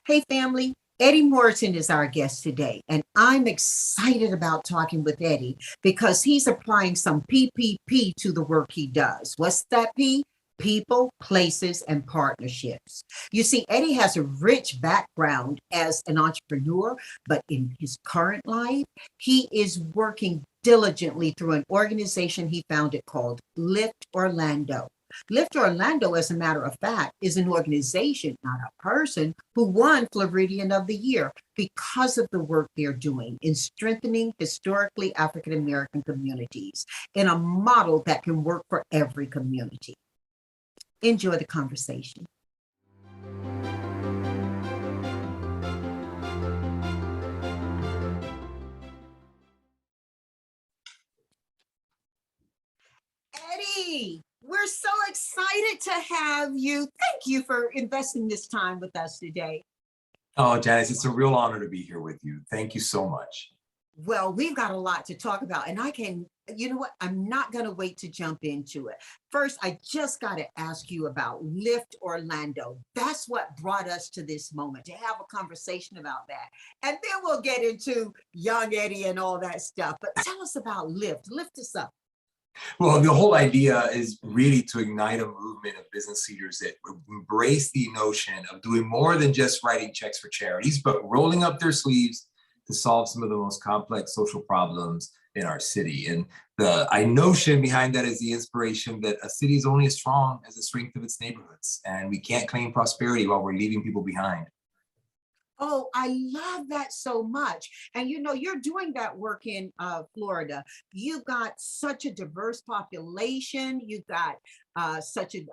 Hey, family. Eddy Moratin is our guest today, and I'm excited about talking with Eddy because he's applying some PPP to the work he does. What's that P? People, places, and partnerships. You see, Eddy has a rich background as an entrepreneur, but in his current life, he is working diligently through an organization he founded called Lift Orlando. Lift Orlando, as a matter of fact, is an organization, not a person, who won Floridian of the Year because of the work they're doing in strengthening historically African American communities in a model that can work for every community. Enjoy the conversation. Eddy, we're so excited to have you. Thank you for investing this time with us today. Oh, Janice, it's a real honor to be here with you. Thank you so much. Well, we've got a lot to talk about, and you know what? I'm not going to wait to jump into it. First, I just got to ask you about Lift Orlando. That's what brought us to this moment, to have a conversation about that. And then we'll get into young Eddy and all that stuff. But tell us about Lift. Lift us up. Well, the whole idea is really to ignite a movement of business leaders that embrace the notion of doing more than just writing checks for charities, but rolling up their sleeves to solve some of the most complex social problems in our city. And the notion behind that is the inspiration that a city is only as strong as the strength of its neighborhoods. And we can't claim prosperity while we're leaving people behind. Oh, I love that so much. And you know, you're doing that work in Florida. You've got such a diverse population. You've got such a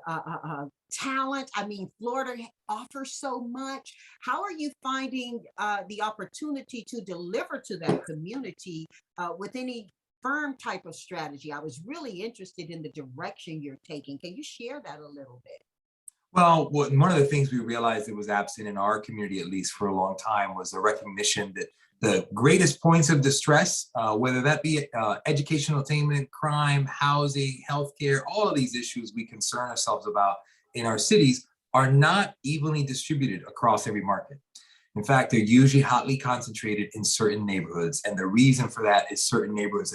talent. I mean, Florida offers so much. How are you finding the opportunity to deliver to that community with any firm type of strategy? I was really interested in the direction you're taking. Can you share that a little bit? Well, one of the things we realized that was absent in our community, at least for a long time, was a recognition that the greatest points of distress, whether that be educational attainment, crime, housing, healthcare, all of these issues we concern ourselves about in our cities are not evenly distributed across every market. In fact, they're usually hotly concentrated in certain neighborhoods. And the reason for that is certain neighborhoods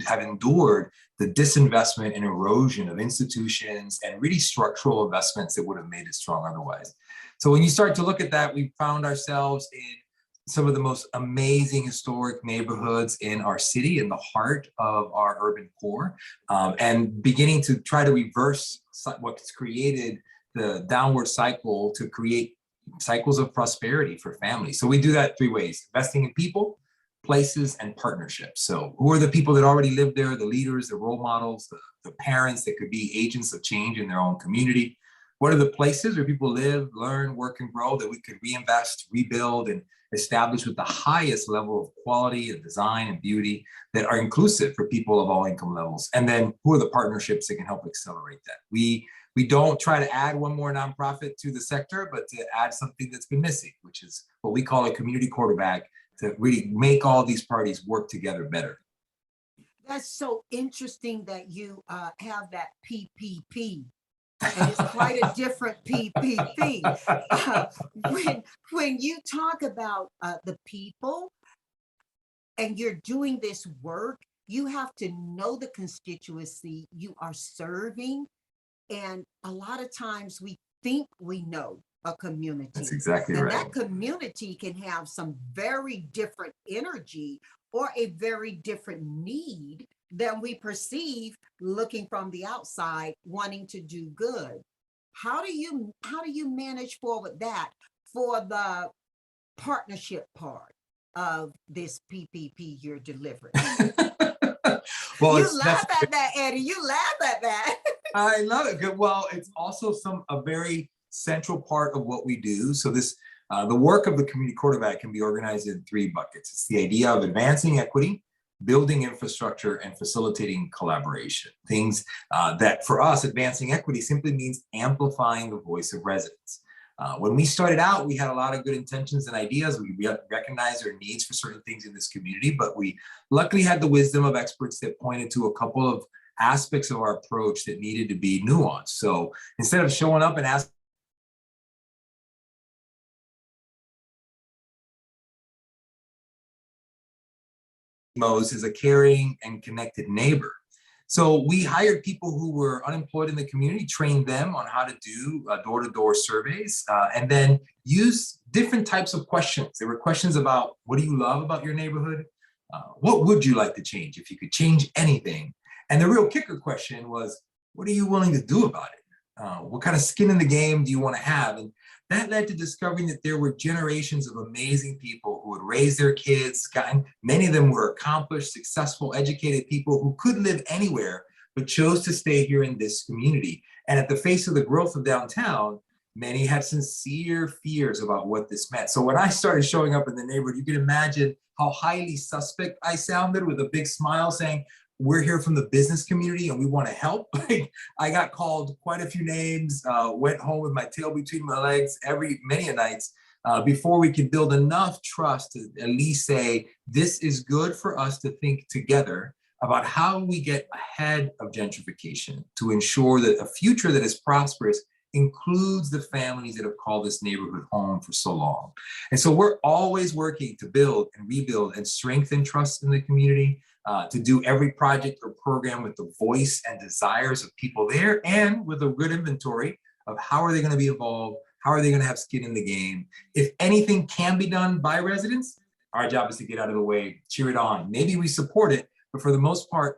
have endured the disinvestment and erosion of institutions and really structural investments that would have made it strong otherwise. So when you start to look at that, we found ourselves in some of the most amazing historic neighborhoods in our city, in the heart of our urban core, and beginning to try to reverse what's created the downward cycle to create cycles of prosperity for families. So we do that three ways: investing in people, places, and partnerships. So who are the people that already live there, the leaders, the role models, the parents that could be agents of change in their own community? What are the places where people live, learn, work, and grow that we could reinvest, rebuild, and establish with the highest level of quality and design and beauty that are inclusive for people of all income levels? And then who are the partnerships that can help accelerate that? We don't try to add one more nonprofit to the sector, but to add something that's been missing, which is what we call a community quarterback, to really make all these parties work together better. That's so interesting that you have that PPP, and it's quite a different PPP. When you talk about the people and you're doing this work, you have to know the constituency you are serving. And a lot of times we think we know a community. That's exactly and right. That community can have some very different energy or a very different need than we perceive looking from the outside, wanting to do good. How do you manage forward that for the partnership part of this PPP you're delivering? Well, you laugh at that, Eddy. You laugh at that. I love it. Good. Well, it's also a very central part of what we do. So the work of the community quarterback can be organized in three buckets. It's the idea of advancing equity, building infrastructure, and facilitating collaboration. Things that for us, advancing equity simply means amplifying the voice of residents. When we started out, we had a lot of good intentions and ideas. We recognized our needs for certain things in this community, but we luckily had the wisdom of experts that pointed to a couple of aspects of our approach that needed to be nuanced. So instead of showing up and asking most is a caring and connected neighbor. So we hired people who were unemployed in the community, trained them on how to do door-to-door surveys, and then use different types of questions. There were questions about, what do you love about your neighborhood? What would you like to change if you could change anything? And the real kicker question was, what are you willing to do about it? What kind of skin in the game do you want to have? And that led to discovering that there were generations of amazing people who had raised their kids, many of them were accomplished, successful, educated people who could live anywhere, but chose to stay here in this community. And at the face of the growth of downtown, many had sincere fears about what this meant. So when I started showing up in the neighborhood, you can imagine how highly suspect I sounded, with a big smile saying, we're here from the business community and we want to help. I got called quite a few names, went home with my tail between my legs many a nights before we could build enough trust to at least say, this is good for us to think together about how we get ahead of gentrification to ensure that a future that is prosperous includes the families that have called this neighborhood home for so long. And so we're always working to build and rebuild and strengthen trust in the community, to do every project or program with the voice and desires of people there, and with a good inventory of how are they going to be involved, how are they going to have skin in the game. If anything can be done by residents, our job is to get out of the way, cheer it on. Maybe we support it, but for the most part,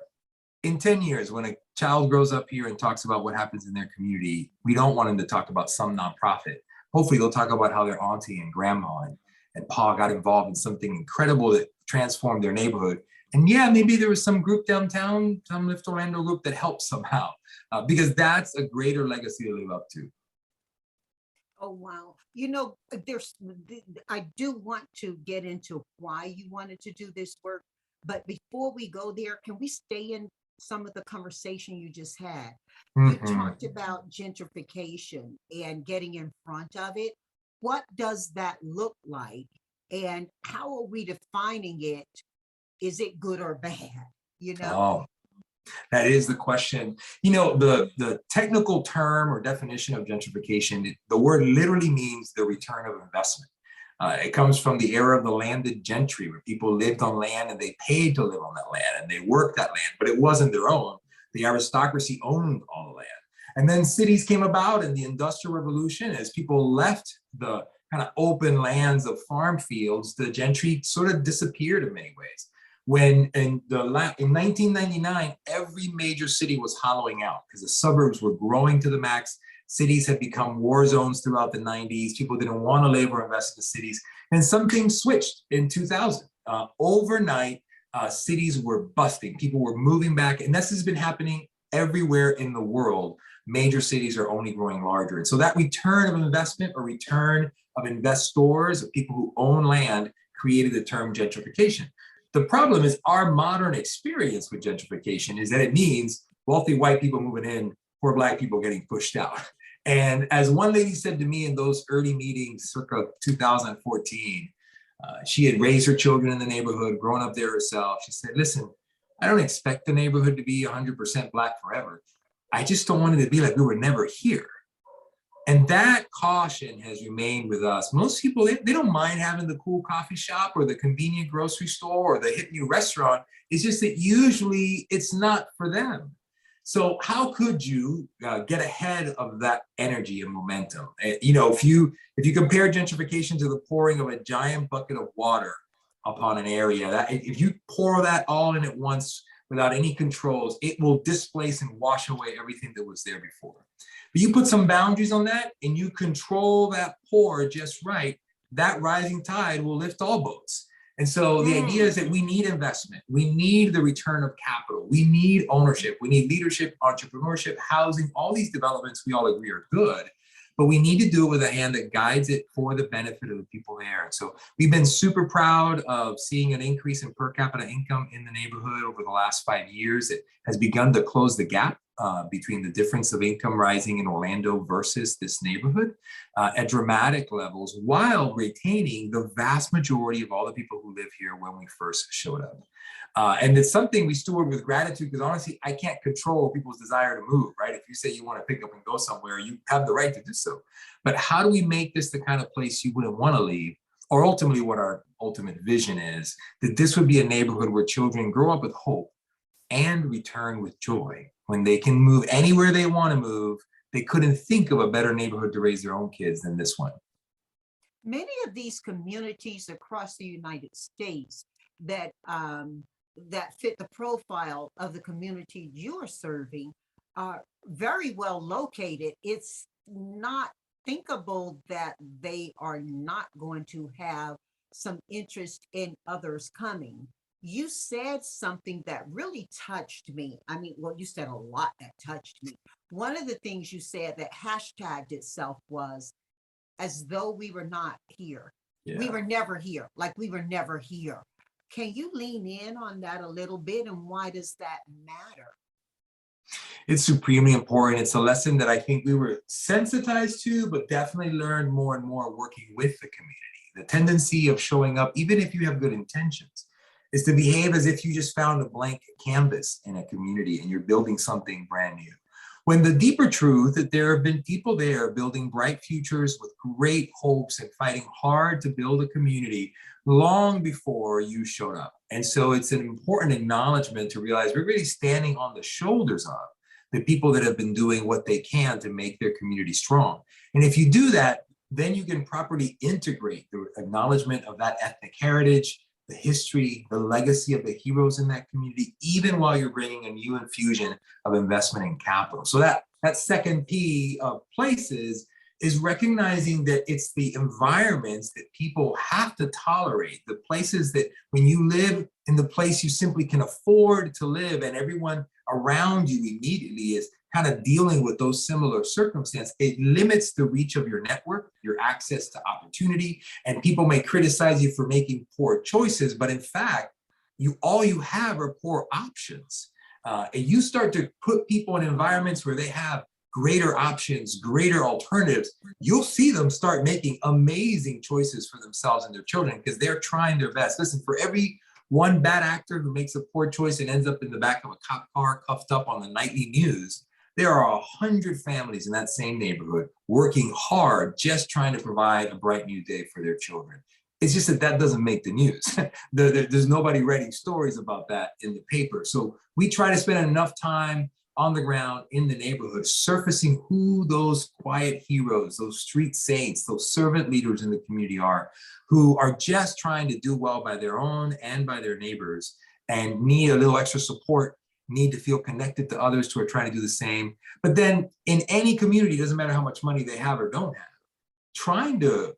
in 10 years, when a child grows up here and talks about what happens in their community, we don't want them to talk about some nonprofit. Hopefully they'll talk about how their auntie and grandma and pa got involved in something incredible that transformed their neighborhood. And yeah, maybe there was some group downtown, some Lift Orlando group that helped somehow, because that's a greater legacy to live up to. Oh, wow. You know, I do want to get into why you wanted to do this work, but before we go there, can we stay in some of the conversation you just had? You talked about gentrification and getting in front of it. What does that look like? And how are we defining it? Is it good or bad? You know? Oh, that is the question. You know, the technical term or definition of gentrification, the word literally means the return of investment. It comes from the era of the landed gentry, where people lived on land and they paid to live on that land and they worked that land, but it wasn't their own. The aristocracy owned all the land. And then cities came about in the Industrial Revolution. As people left the kind of open lands of farm fields, the gentry sort of disappeared in many ways. When in 1999, every major city was hollowing out because the suburbs were growing to the max. Cities had become war zones throughout the 90s. People didn't want to live or invest in the cities. And some things switched in 2000. Overnight, cities were busting. People were moving back. And this has been happening everywhere in the world. Major cities are only growing larger. And so that return of investment or return of investors, of people who own land, created the term gentrification. The problem is our modern experience with gentrification is that it means wealthy white people moving in, poor Black people getting pushed out. And as one lady said to me in those early meetings, circa 2014, she had raised her children in the neighborhood, grown up there herself. She said, listen, I don't expect the neighborhood to be 100% Black forever. I just don't want it to be like we were never here. And that caution has remained with us. Most people, they don't mind having the cool coffee shop or the convenient grocery store or the hip new restaurant. It's just that usually it's not for them. So how could you get ahead of that energy and momentum? You know, if you compare gentrification to the pouring of a giant bucket of water upon an area, that if you pour that all in at once without any controls, it will displace and wash away everything that was there before. But you put some boundaries on that and you control that pour just right, that rising tide will lift all boats. And so the idea is that we need investment. We need the return of capital. We need ownership. We need leadership, entrepreneurship, housing, all these developments we all agree are good, but we need to do it with a hand that guides it for the benefit of the people there. And so we've been super proud of seeing an increase in per capita income in the neighborhood over the last 5 years. It has begun to close the gap between the difference of income rising in Orlando versus this neighborhood at dramatic levels, while retaining the vast majority of all the people who live here when we first showed up. And it's something we steward with gratitude, because honestly, I can't control people's desire to move, right? If you say you want to pick up and go somewhere, you have the right to do so. But how do we make this the kind of place you wouldn't want to leave? or ultimately what our ultimate vision is, that this would be a neighborhood where children grow up with hope and return with joy. When they can move anywhere they want to move, they couldn't think of a better neighborhood to raise their own kids than this one. Many of these communities across the United States that that fit the profile of the community you are serving are very well located. It's not thinkable that they are not going to have some interest in others coming. You said something that really touched me. I mean, well, you said a lot that touched me. One of the things you said that hashtagged itself was as though we were not here. Yeah. We were never here, like we were never here. Can you lean in on that a little bit, and why does that matter? It's supremely important. It's a lesson that I think we were sensitized to, but definitely learned more and more working with the community. The tendency of showing up, even if you have good intentions, is to behave as if you just found a blank canvas in a community and you're building something brand new. When the deeper truth that there have been people there building bright futures with great hopes and fighting hard to build a community long before you showed up. And so it's an important acknowledgement to realize we're really standing on the shoulders of the people that have been doing what they can to make their community strong. And if you do that, then you can properly integrate the acknowledgement of that ethnic heritage, the history, the legacy of the heroes in that community, even while you're bringing a new infusion of investment and capital. So that second P of places is recognizing that it's the environments that people have to tolerate, the places that when you live in the place you simply can afford to live and everyone around you immediately is kind of dealing with those similar circumstances, it limits the reach of your network, your access to opportunity, and people may criticize you for making poor choices, but in fact, all you have are poor options. And you start to put people in environments where they have greater options, greater alternatives, you'll see them start making amazing choices for themselves and their children because they're trying their best. Listen, for every one bad actor who makes a poor choice and ends up in the back of a cop car cuffed up on the nightly news, there are 100 families in that same neighborhood working hard, just trying to provide a bright new day for their children. It's just that doesn't make the news. There's nobody writing stories about that in the paper. So we try to spend enough time on the ground in the neighborhood, surfacing who those quiet heroes, those street saints, those servant leaders in the community are, who are just trying to do well by their own and by their neighbors and need a little extra support, need to feel connected to others who are trying to do the same. But then in any community, doesn't matter how much money they have or don't have, trying to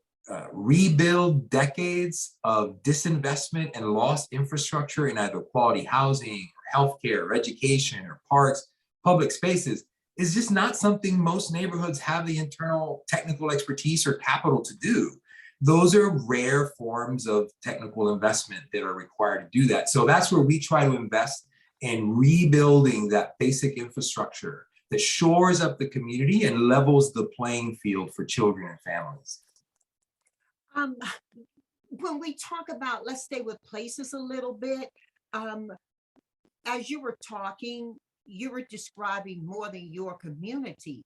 rebuild decades of disinvestment and lost infrastructure in either quality housing, or healthcare, or education, or parks, public spaces, is just not something most neighborhoods have the internal technical expertise or capital to do. Those are rare forms of technical investment that are required to do that. So that's where we try to invest in rebuilding that basic infrastructure that shores up the community and levels the playing field for children and families. When we talk about, let's stay with places a little bit, as you were talking, you were describing more than your community,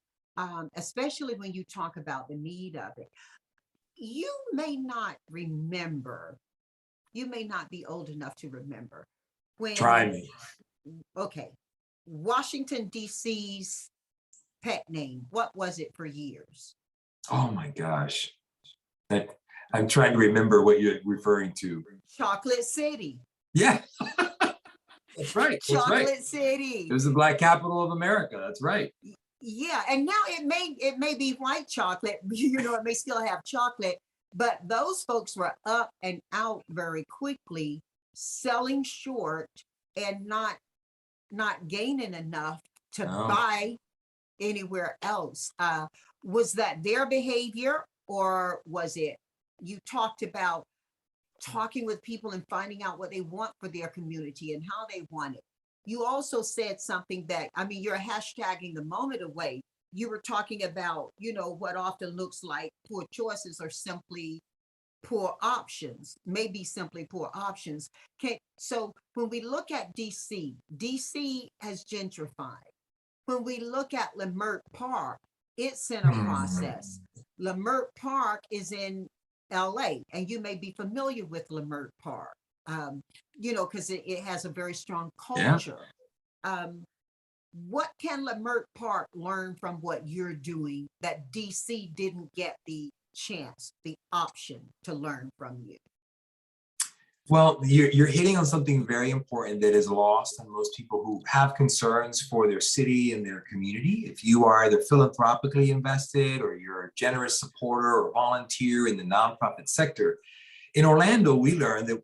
especially when you talk about the need of it. You may not remember, you may not be old enough to remember when— Try me. Okay, Washington, D.C.'s pet name, what was it for years? Oh my gosh. I'm trying to remember what you're referring to. Chocolate City. Yeah. That's right. Chocolate City. It was the Black capital of America. That's right. Yeah, and now it may be white chocolate. You know, it may still have chocolate, but those folks were up and out very quickly, selling short and not gaining enough to buy anywhere else. Was that their behavior, or was it you talked about talking with people and finding out what they want for their community and how they want it? You also said something that, I mean, you're hashtagging the moment away. You were talking about, you know, what often looks like poor choices are simply poor options, maybe simply poor options. So when we look at DC has gentrified. When we look at Leimert Park, it's in a process. Leimert Park is in LA, and you may be familiar with Leimert Park, you know, because it has a very strong Yeah. culture. What can Leimert Park learn from what you're doing that DC didn't get the chance, the option to learn from you? Well, you're hitting on something very important that is lost on most people who have concerns for their city and their community. If you are either philanthropically invested or you're a generous supporter or volunteer in the nonprofit sector, in Orlando, we learned that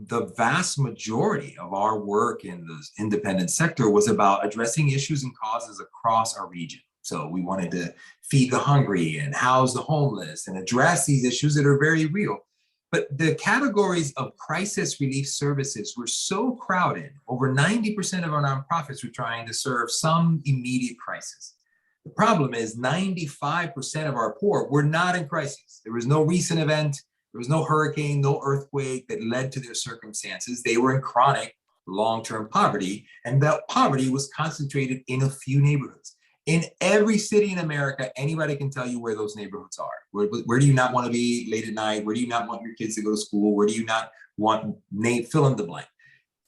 the vast majority of our work in the independent sector was about addressing issues and causes across our region. So we wanted to feed the hungry and house the homeless and address these issues that are very real. But the categories of crisis relief services were so crowded, over 90% of our nonprofits were trying to serve some immediate crisis. The problem is 95% of our poor were not in crisis. There was no recent event, there was no hurricane, no earthquake that led to their circumstances. They were in chronic long-term poverty, and that poverty was concentrated in a few neighborhoods. In every city in America, anybody can tell you where those neighborhoods are. Where do you not want to be late at night? Where do you not want your kids to go to school? Where do you not want fill in the blank?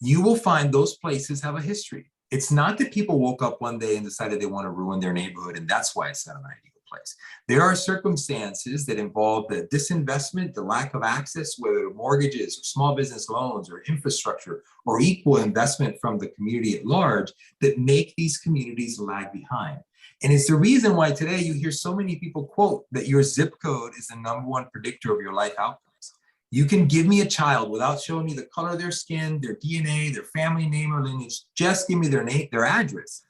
You will find those places have a history. It's not that people woke up one day and decided they want to ruin their neighborhood, and that's why it's not an ideal place. There are circumstances that involve the disinvestment, the lack of access, whether mortgages or small business loans or infrastructure or equal investment from the community at large, that make these communities lag behind. And it's the reason why today you hear so many people quote that your zip code is the #1 predictor of your life outcomes. You can give me a child without showing me the color of their skin, their DNA, their family name or lineage, just give me their name, their address.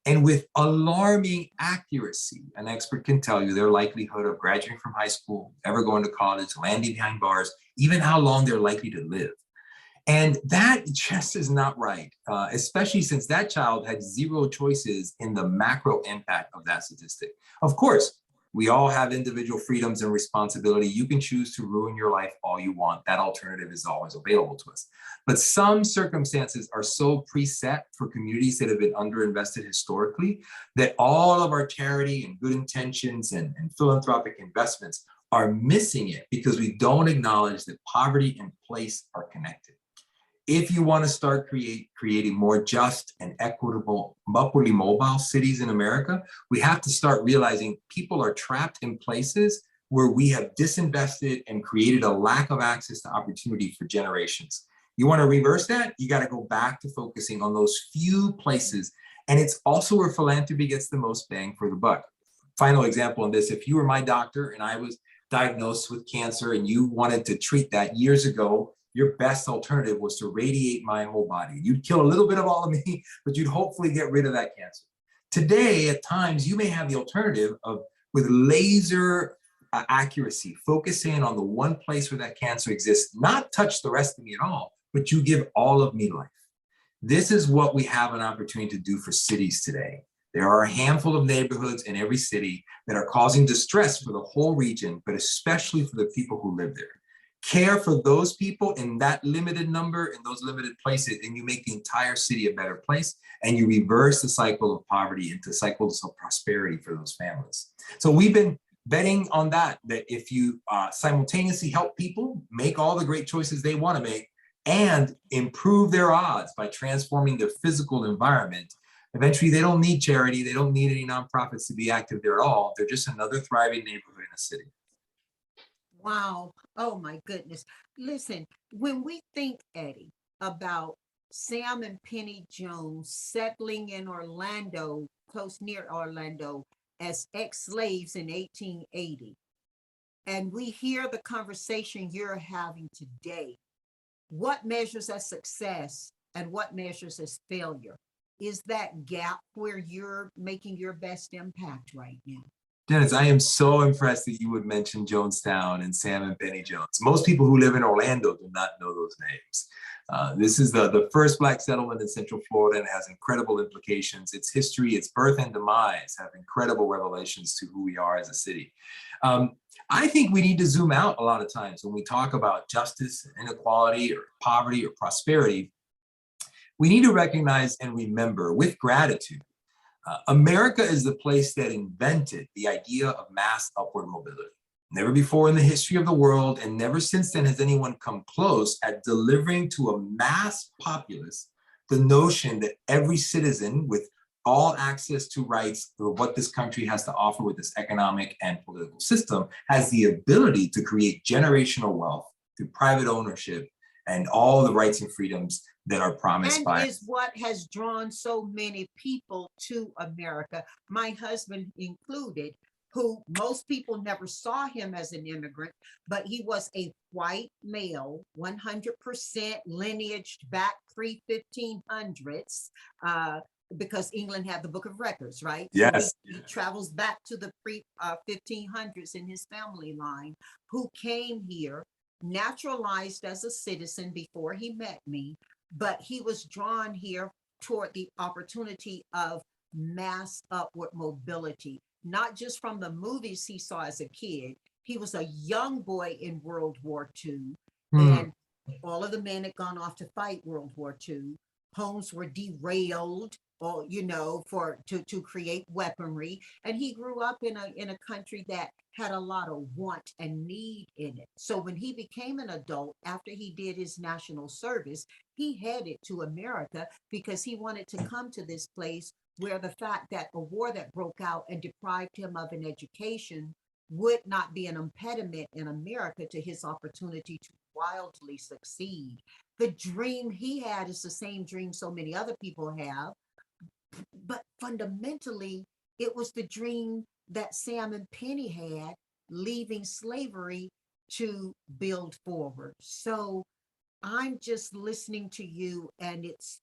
And with alarming accuracy, an expert can tell you their likelihood of graduating from high school, ever going to college, landing behind bars, even how long they're likely to live. And that just is not right, especially since that child had zero choices in the macro impact of that statistic. Of course, we all have individual freedoms and responsibility. You can choose to ruin your life all you want. That alternative is always available to us. But some circumstances are so preset for communities that have been underinvested historically that all of our charity and good intentions and philanthropic investments are missing it because we don't acknowledge that poverty and place are connected. If you want to start creating more just and equitable, upwardly mobile cities in America, we have to start realizing people are trapped in places where we have disinvested and created a lack of access to opportunity for generations. You want to reverse that? You got to go back to focusing on those few places. And it's also where philanthropy gets the most bang for the buck. Final example on this, if you were my doctor and I was diagnosed with cancer and you wanted to treat that years ago, your best alternative was to radiate my whole body. You'd kill a little bit of all of me, but you'd hopefully get rid of that cancer. Today, at times, you may have the alternative of, with laser accuracy, focus in on the one place where that cancer exists, not touch the rest of me at all, but you give all of me life. This is what we have an opportunity to do for cities today. There are a handful of neighborhoods in every city that are causing distress for the whole region, but especially for the people who live there. Care for those people in that limited number, in those limited places, and you make the entire city a better place, and you reverse the cycle of poverty into cycles of prosperity for those families. So we've been betting on that if you simultaneously help people make all the great choices they want to make and improve their odds by transforming their physical environment, eventually they don't need charity, they don't need any nonprofits to be active there at all. They're just another thriving neighborhood in a city. Wow. Oh my goodness. Listen, when we think, Eddy, about Sam and Penny Jones settling in Orlando, close near Orlando, as ex-slaves in 1880, and we hear the conversation you're having today, what measures as success and what measures as failure? Is that gap where you're making your best impact right now? Janice, I am so impressed that you would mention Jonestown and Sam and Penny Jones. Most people who live in Orlando do not know those names. This is the first Black settlement in Central Florida and has incredible implications. Its history, its birth and demise have incredible revelations to who we are as a city. I think we need to zoom out a lot of times when we talk about justice, inequality, or poverty, or prosperity. We need to recognize and remember with gratitude America is the place that invented the idea of mass upward mobility. Never before in the history of the world, and never since then has anyone come close at delivering to a mass populace the notion that every citizen with all access to rights for what this country has to offer with this economic and political system has the ability to create generational wealth through private ownership and all the rights and freedoms that are promised And by. is what has drawn so many people to America, my husband included, who most people never saw him as an immigrant, but he was a white male, 100% lineaged back pre-1500s, because England had the Book of Records, right? Yes. So he travels back to the pre-1500s in his family line, who came here, naturalized as a citizen before he met me, but he was drawn here toward the opportunity of mass upward mobility, not just from the movies he saw as a kid. He was a young boy in World War II, and all of the men had gone off to fight World War II. Homes were derailed, or to create weaponry, and he grew up in a country that had a lot of want and need in it. So when he became an adult, after he did his national service, he headed to America because he wanted to come to this place where the fact that a war that broke out and deprived him of an education would not be an impediment in America to his opportunity to wildly succeed. The dream he had is the same dream so many other people have, but fundamentally, it was the dream that Sam and Penny had, leaving slavery to build forward. So I'm just listening to you, and it's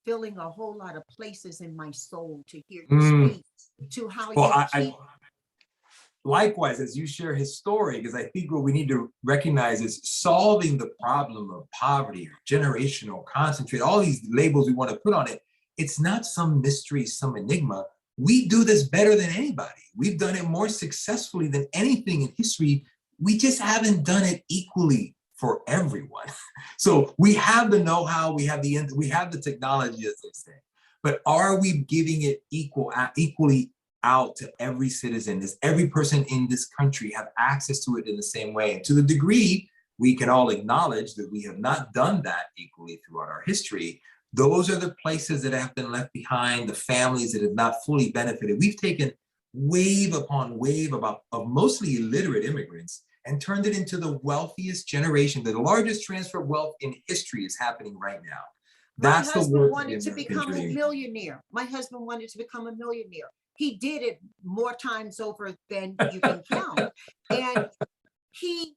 filling a whole lot of places in my soul to hear you speak to how you likewise, as you share his story, because I think what we need to recognize is solving the problem of poverty, generational, concentrate, all these labels we want to put on it. It's not some mystery, some enigma. We do this better than anybody. We've done it more successfully than anything in history. We just haven't done it equally for everyone. So we have the know-how, we have the technology, as they say, but are we giving it equally out to every citizen? Does every person in this country have access to it in the same way? And to the degree we can all acknowledge that we have not done that equally throughout our history, those are the places that have been left behind, the families that have not fully benefited. We've taken wave upon wave of mostly illiterate immigrants and turned it into the wealthiest generation. The largest transfer of wealth in history is happening right now. That's the work. My husband wanted to become a millionaire. My husband wanted to become a millionaire. He did it more times over than you can count. And he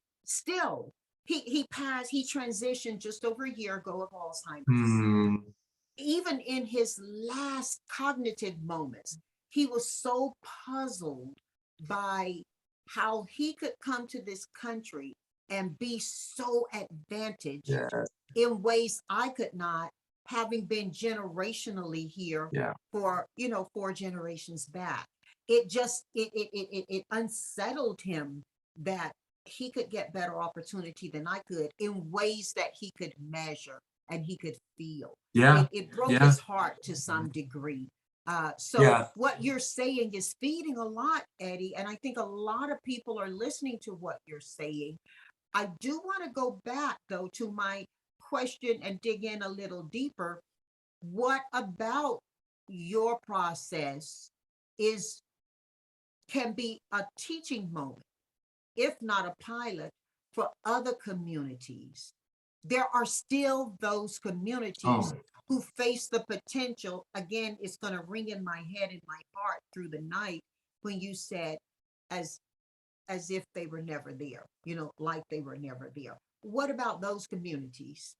transitioned just over a year ago of Alzheimer's. Even in his last cognitive moments, he was so puzzled by how he could come to this country and be so advantaged in ways I could not, having been generationally here for 4 generations back. It just it unsettled him that he could get better opportunity than I could in ways that he could measure and he could feel. It broke his heart to some degree. What you're saying is feeding a lot, Eddy, and I think a lot of people are listening to what you're saying. I do want to go back, though, to my question and dig in a little deeper. What about your process can be a teaching moment, if not a pilot, for other communities? There are still those communities who face the potential. Again, it's going to ring in my head and my heart through the night when you said, as if they were never there, like they were never there. What about those communities?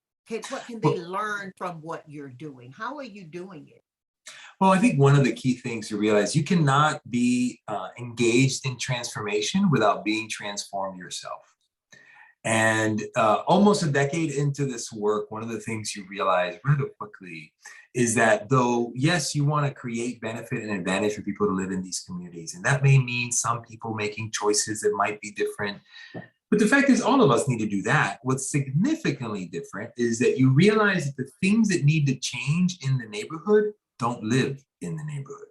What can they learn from what you're doing? How are you doing it? Well, I think one of the key things to realize, you cannot be engaged in transformation without being transformed yourself. And almost a decade into this work, one of the things you realize rather quickly is that though, yes, you want to create benefit and advantage for people to live in these communities, and that may mean some people making choices that might be different. But the fact is, all of us need to do that. What's significantly different is that you realize that the things that need to change in the neighborhood don't live in the neighborhood.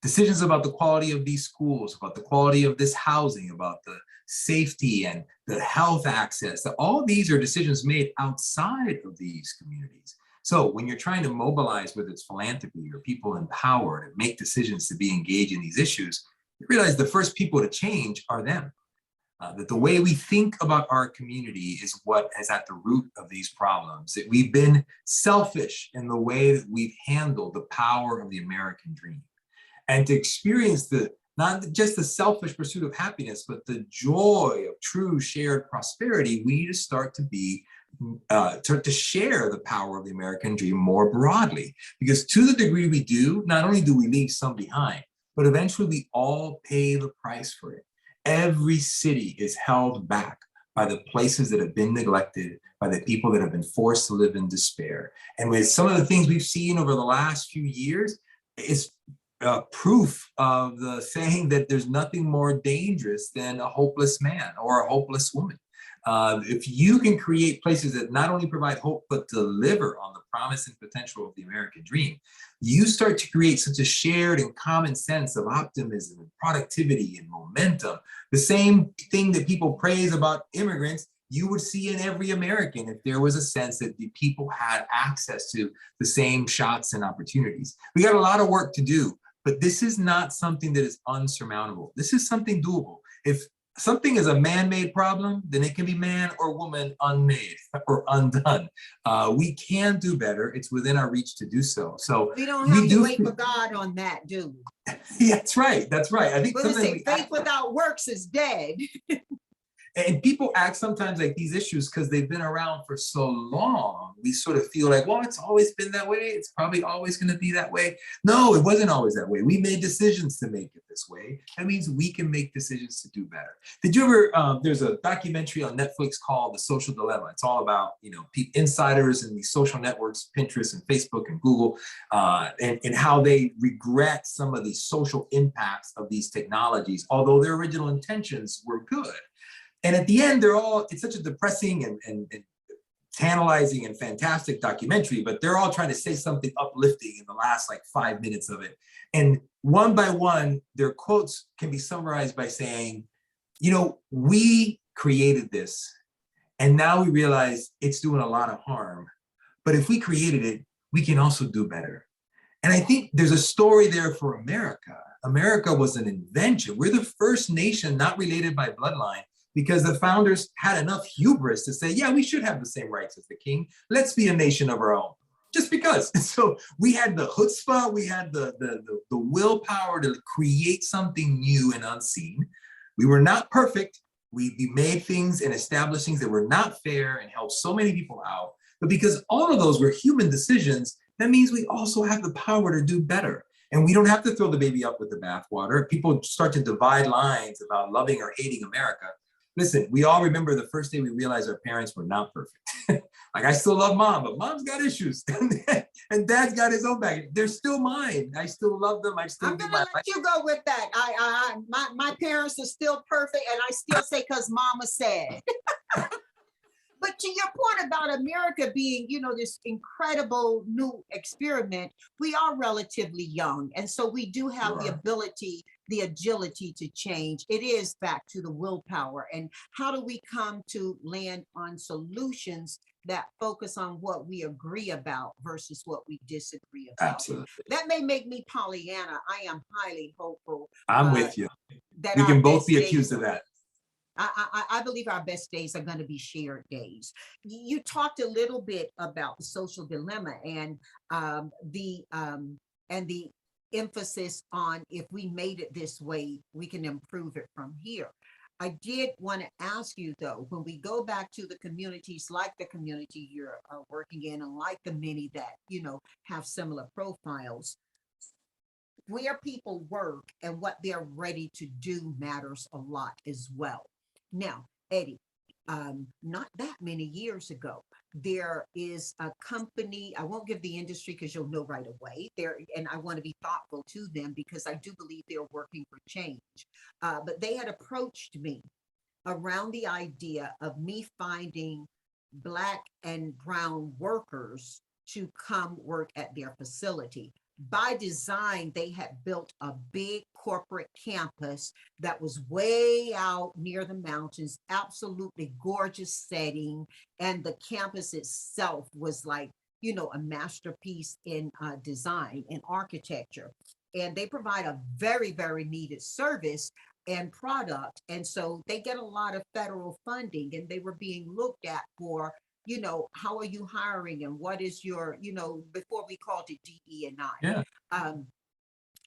Decisions about the quality of these schools, about the quality of this housing, about safety and the health access. All these are decisions made outside of these communities. So when you're trying to mobilize, whether it's philanthropy or people in power to make decisions to be engaged in these issues, you realize the first people to change are them. That the way we think about our community is what is at the root of these problems. That we've been selfish in the way that we've handled the power of the American dream. And to experience not just the selfish pursuit of happiness, but the joy of true shared prosperity, we need to start to share the power of the American dream more broadly. Because to the degree we do, not only do we leave some behind, but eventually we all pay the price for it. Every city is held back by the places that have been neglected, by the people that have been forced to live in despair. And with some of the things we've seen over the last few years, it's proof of the saying that there's nothing more dangerous than a hopeless man or a hopeless woman. If you can create places that not only provide hope, but deliver on the promise and potential of the American dream, you start to create such a shared and common sense of optimism and productivity and momentum. The same thing that people praise about immigrants, you would see in every American if there was a sense that the people had access to the same shots and opportunities. We got a lot of work to do, but this is not something that is unsurmountable. This is something doable. If something is a man-made problem, then it can be man or woman unmade or undone. We can do better. It's within our reach to do so. So we don't have to wait for God on that, do we? Yeah, that's right. That's right. I think faith without works is dead. And people act sometimes like these issues because they've been around for so long. We sort of feel like, well, it's always been that way. It's probably always going to be that way. No, it wasn't always that way. We made decisions to make it this way. That means we can make decisions to do better. Did you ever, there's a documentary on Netflix called The Social Dilemma. It's all about, insiders in these social networks, Pinterest and Facebook and Google, and how they regret some of the social impacts of these technologies, although their original intentions were good. And at the end, it's such a depressing and tantalizing and fantastic documentary, but they're all trying to say something uplifting in the last 5 minutes of it. And one by one, their quotes can be summarized by saying, we created this and now we realize it's doing a lot of harm. But if we created it, we can also do better. And I think there's a story there for America. America was an invention. We're the first nation not related by bloodline, because the founders had enough hubris to say, yeah, we should have the same rights as the king. Let's be a nation of our own, just because. So we had the chutzpah, we had the willpower to create something new and unseen. We were not perfect. We made things and established things that were not fair and helped so many people out. But because all of those were human decisions, that means we also have the power to do better. And we don't have to throw the baby up with the bathwater. People start to divide lines about loving or hating America. Listen, we all remember the first day we realized our parents were not perfect. I still love mom, but mom's got issues. And dad's got his own baggage. They're still mine. I still love them. I'm gonna let you go with that. My parents are still perfect, and I still say because mama said. But to your point about America being, this incredible new experiment, we are relatively young. And so we do have the ability, the agility to change. It is back to the willpower. And how do we come to land on solutions that focus on what we agree about versus what we disagree about? Absolutely. That may make me Pollyanna. I am highly hopeful. I'm with you. We can both be accused of that. I believe our best days are going to be shared days. You talked a little bit about the social dilemma and the emphasis on if we made it this way, we can improve it from here. I did want to ask you though, when we go back to the communities like the community you're working in and like the many that, have similar profiles, where people work and what they're ready to do matters a lot as well. Now, Eddy, not that many years ago, there is a company, I won't give the industry because you'll know right away there, and I want to be thoughtful to them because I do believe they're working for change. But they had approached me around the idea of me finding Black and brown workers to come work at their facility. by design, they had built a big corporate campus that was way out near the mountains, absolutely gorgeous setting. And the campus itself was like, a masterpiece in design and architecture. And they provide a very, very needed service and product. And so they get a lot of federal funding, and they were being looked at for, how are you hiring, and what is your, before we called it DE and Yeah. I.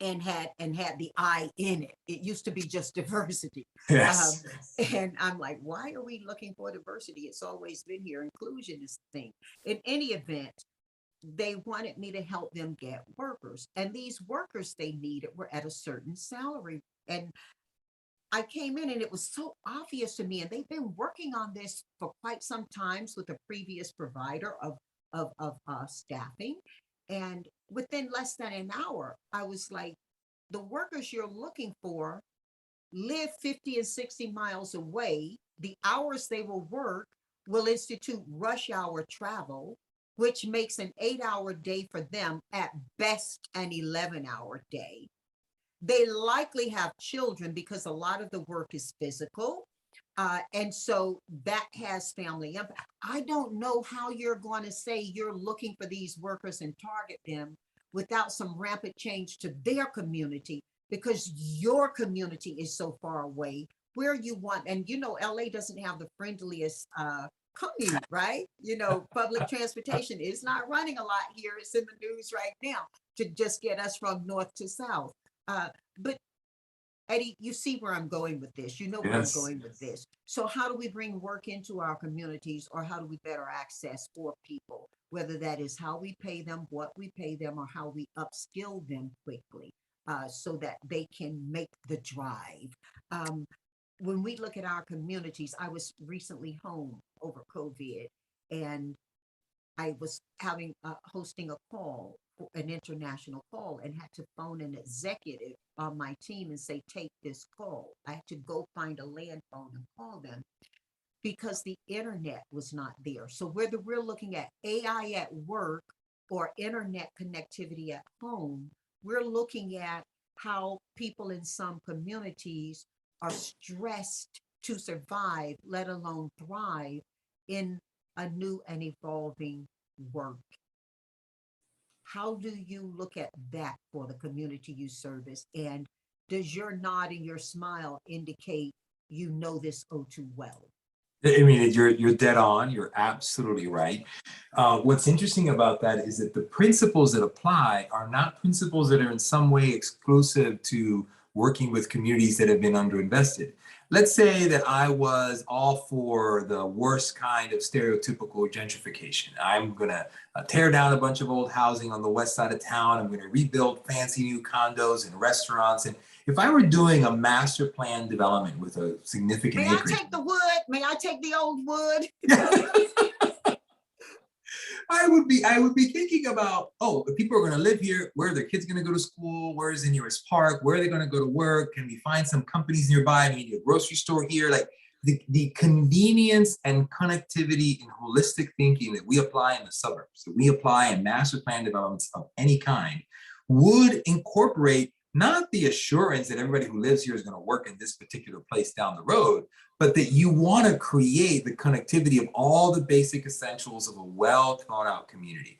And had the I in it. It used to be just diversity. Yes. And I'm like, why are we looking for diversity? It's always been here. Inclusion is the thing. In any event, they wanted me to help them get workers. And these workers they needed were at a certain salary. And I came in and it was so obvious to me, and they've been working on this for quite some times with a previous provider of staffing. And within less than an hour, I was like, the workers you're looking for live 50 and 60 miles away. The hours they will work will institute rush hour travel, which makes an 8-hour day for them, at best an 11-hour day. They likely have children because a lot of the work is physical. And so that has family impact. I don't know how you're going to say you're looking for these workers and target them without some rampant change to their community, because your community is so far away where you want. And LA doesn't have the friendliest commute, right? Public transportation is not running a lot here. It's in the news right now to just get us from north to south. But Eddy, you see where I'm going with this. You know where Yes. I'm going with this. So how do we bring work into our communities, or how do we better access for people, whether that is how we pay them, what we pay them, or how we upskill them quickly, so that they can make the drive. When we look at our communities, I was recently home over COVID, and I was hosting a call, an international call, and had to phone an executive on my team and say, take this call. I had to go find a land phone and call them because the internet was not there. So whether we're looking at AI at work or internet connectivity at home, we're looking at how people in some communities are stressed to survive, let alone thrive in a new and evolving work. How do you look at that for the community you service? And does your nod and your smile indicate you know this oh too well? I mean, you're dead on. You're absolutely right. What's interesting about that is that the principles that apply are not principles that are in some way exclusive to working with communities that have been underinvested. Let's say that I was all for the worst kind of stereotypical gentrification. I'm going to tear down a bunch of old housing on the west side of town. I'm going to rebuild fancy new condos and restaurants. And if I were doing a master plan development with a significant May acreage, I take the wood? May I take the old wood? I would be thinking about, oh, if people are going to live here, where are their kids going to go to school? Where is the nearest park? Where are they going to go to work? Can we find some companies nearby? Maybe a grocery store here? Like the convenience and connectivity and holistic thinking that we apply in the suburbs, that we apply in master plan developments of any kind, would incorporate not the assurance that everybody who lives here is going to work in this particular place down the road, but that you want to create the connectivity of all the basic essentials of a well thought out community.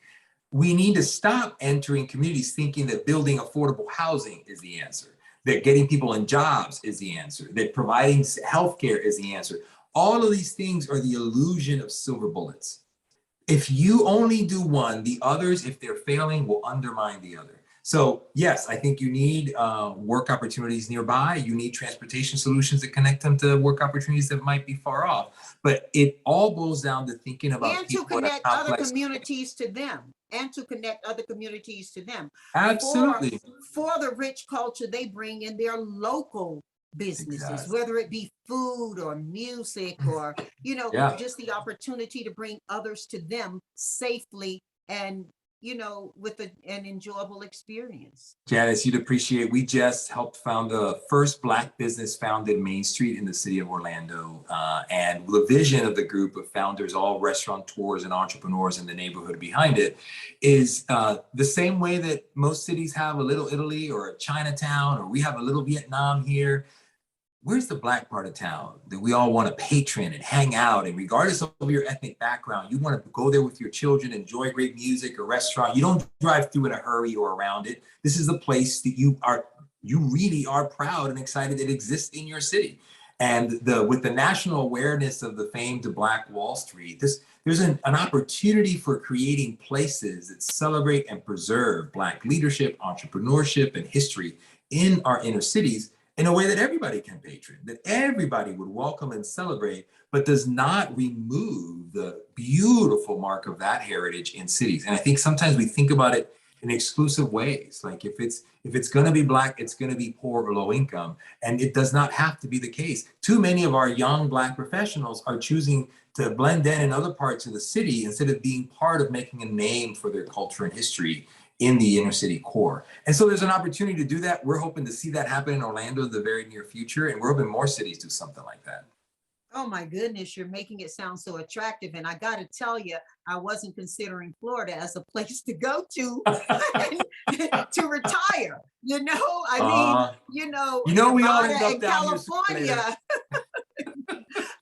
We need to stop entering communities thinking that building affordable housing is the answer, that getting people in jobs is the answer, that providing healthcare is the answer. All of these things are the illusion of silver bullets. If you only do one, the others, if they're failing, will undermine the other. So yes, I think you need work opportunities nearby. You need transportation solutions that connect them to work opportunities that might be far off. But it all boils down to thinking about And to people in a connect other complex. communities to them. And to connect other communities to them. Absolutely. For the rich culture, they bring in their local businesses, Exactly. whether it be food or music or, Yeah. just the opportunity to bring others to them safely and with an enjoyable experience. Janice, you'd appreciate, we just helped found the first Black business founded Main Street in the city of Orlando. And the vision of the group of founders, all restaurateurs and entrepreneurs in the neighborhood behind it, is the same way that most cities have a little Italy or a Chinatown, or we have a little Vietnam here. Where's the Black part of town that we all want to patron and hang out? And regardless of your ethnic background, you want to go there with your children, enjoy great music, a restaurant. You don't drive through in a hurry or around it. This is the place that you really are proud and excited it exists in your city. And with the national awareness of the famed Black Wall Street, there's an opportunity for creating places that celebrate and preserve Black leadership, entrepreneurship, and history in our inner cities, in a way that everybody can patron, that everybody would welcome and celebrate, but does not remove the beautiful mark of that heritage in cities. And I think sometimes we think about it in exclusive ways. Like if it's going to be Black, it's going to be poor or low income. And it does not have to be the case. Too many of our young Black professionals are choosing to blend in other parts of the city instead of being part of making a name for their culture and history in the inner city core. And so there's an opportunity to do that. We're hoping to see that happen in Orlando in the very near future. And we're hoping more cities do something like that. Oh my goodness, you're making it sound so attractive. And I got to tell you, I wasn't considering Florida as a place to go to to retire. We all end Nevada up and down here sooner or later. California.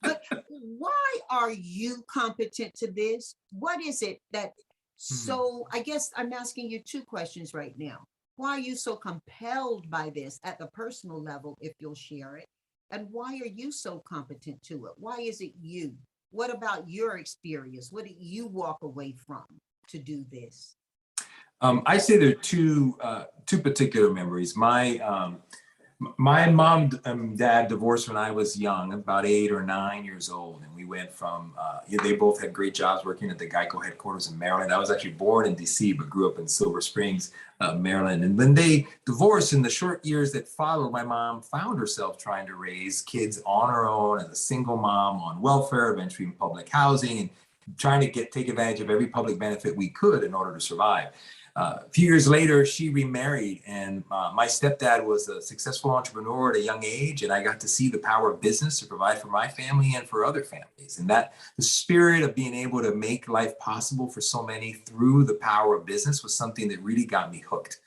But why are you competent to this? What is it that so I guess I'm asking you two questions right now. Why are you so compelled by this at the personal level, if you'll share it? And why are you so competent to it? Why is it you? What about your experience? What did you walk away from to do this? I say there are two particular memories. My mom and dad divorced when I was young, about 8 or 9 years old. And we went from, they both had great jobs working at the Geico headquarters in Maryland. I was actually born in DC, but grew up in Silver Springs, Maryland. And when they divorced, in the short years that followed, my mom found herself trying to raise kids on her own as a single mom on welfare, eventually in public housing, and trying to take advantage of every public benefit we could in order to survive. A few years later, she remarried, and my stepdad was a successful entrepreneur at a young age, and I got to see the power of business to provide for my family and for other families. And that the spirit of being able to make life possible for so many through the power of business was something that really got me hooked.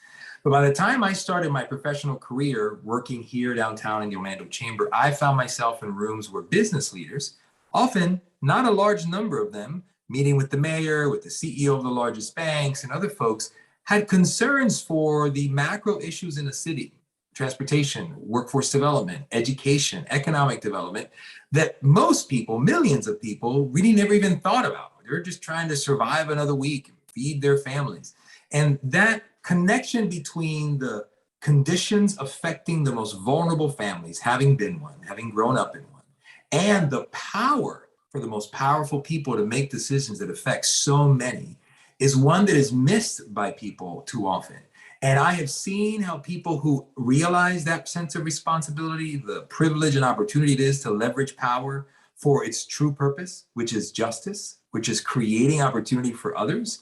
But by the time I started my professional career working here downtown in the Orlando Chamber, I found myself in rooms where business leaders, often not a large number of them, meeting with the mayor, with the CEO of the largest banks and other folks, had concerns for the macro issues in the city: transportation, workforce development, education, economic development, that most people, millions of people, really never even thought about. They're just trying to survive another week, feed their families. And that connection between the conditions affecting the most vulnerable families, having been one, having grown up in one, and the power for the most powerful people to make decisions that affect so many, is one that is missed by people too often. And I have seen how people who realize that sense of responsibility, the privilege and opportunity it is to leverage power for its true purpose, which is justice, which is creating opportunity for others,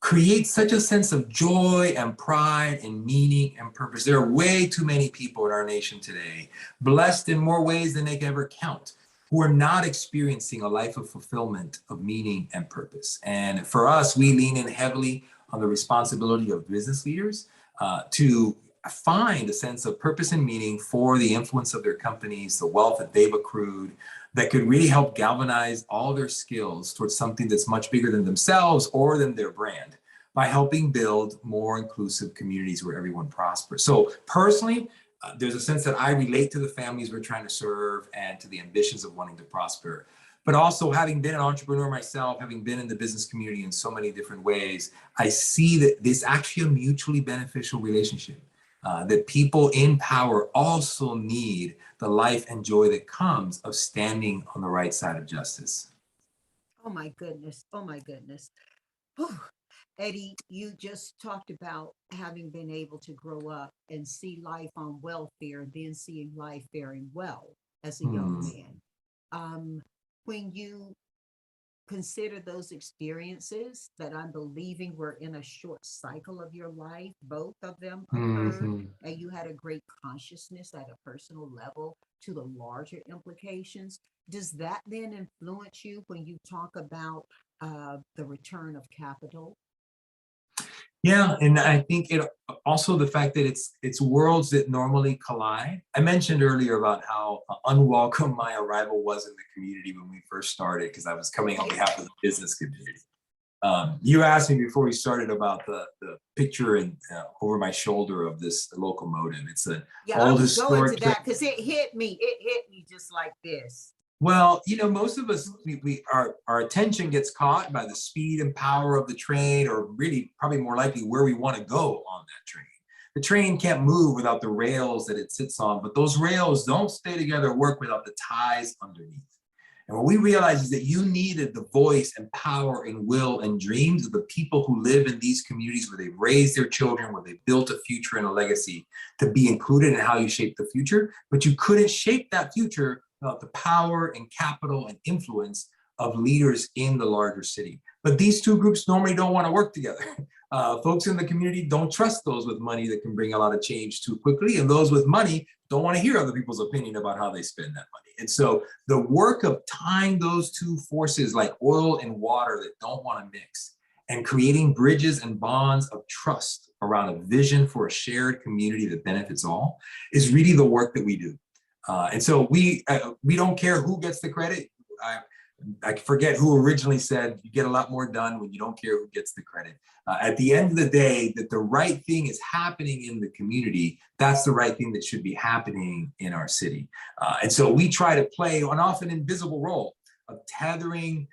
create such a sense of joy and pride and meaning and purpose. There are way too many people in our nation today, blessed in more ways than they can ever count, who are not experiencing a life of fulfillment, of meaning and purpose. And for us, we lean in heavily on the responsibility of business leaders to find a sense of purpose and meaning for the influence of their companies, the wealth that they've accrued, that could really help galvanize all their skills towards something that's much bigger than themselves or than their brand, by helping build more inclusive communities where everyone prospers. So personally, there's a sense that I relate to the families we're trying to serve and to the ambitions of wanting to prosper. But also, having been an entrepreneur myself, having been in the business community in so many different ways, I see that this actually a mutually beneficial relationship, that people in power also need the life and joy that comes of standing on the right side of justice. Oh my goodness. Oh my goodness. Whew. Eddy, you just talked about having been able to grow up and see life on welfare, and then seeing life faring well as a young man. When you consider those experiences that I'm believing were in a short cycle of your life, both of them occurred, Mhm. and you had a great consciousness at a personal level to the larger implications. Does that then influence you when you talk about the return of capital? Yeah, and I think it also the fact that it's worlds that normally collide. I mentioned earlier about how unwelcome my arrival was in the community when we first started because I was coming on behalf of the business community. You asked me before we started about the picture and over my shoulder of this locomotive. It's an Yeah, I old was going to historic train. that because it hit me. It hit me just like this. Well, most of us, our attention gets caught by the speed and power of the train, or really probably more likely where we want to go on that train. The train can't move without the rails that it sits on, but those rails don't stay together or work without the ties underneath. And what we realized is that you needed the voice and power and will and dreams of the people who live in these communities where they've raised their children, where they've built a future and a legacy to be included in how you shape the future. But you couldn't shape that future without the power and capital and influence of leaders in the larger city. But these two groups normally don't want to work together. Folks in the community don't trust those with money that can bring a lot of change too quickly, and those with money don't want to hear other people's opinion about how they spend that money. And so the work of tying those two forces like oil and water that don't want to mix and creating bridges and bonds of trust around a vision for a shared community that benefits all is really the work that we do. And so we don't care who gets the credit. I forget who originally said you get a lot more done when you don't care who gets the credit. At the end of the day, that the right thing is happening in the community, that's the right thing that should be happening in our city. And so we try to play an often invisible role of tethering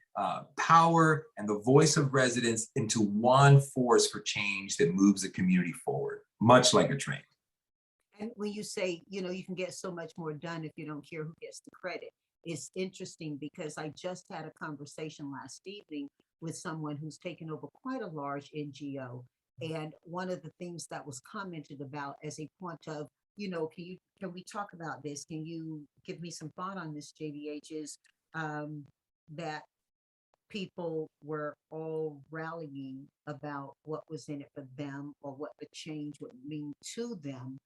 power and the voice of residents into one force for change that moves the community forward, much like a train. And when you say, you can get so much more done if you don't care who gets the credit, it's interesting because I just had a conversation last evening with someone who's taken over quite a large NGO. And one of the things that was commented about as a point of, can we talk about this? Can you give me some thought on this, JBH, is that people were all rallying about what was in it for them or what the change would mean to them.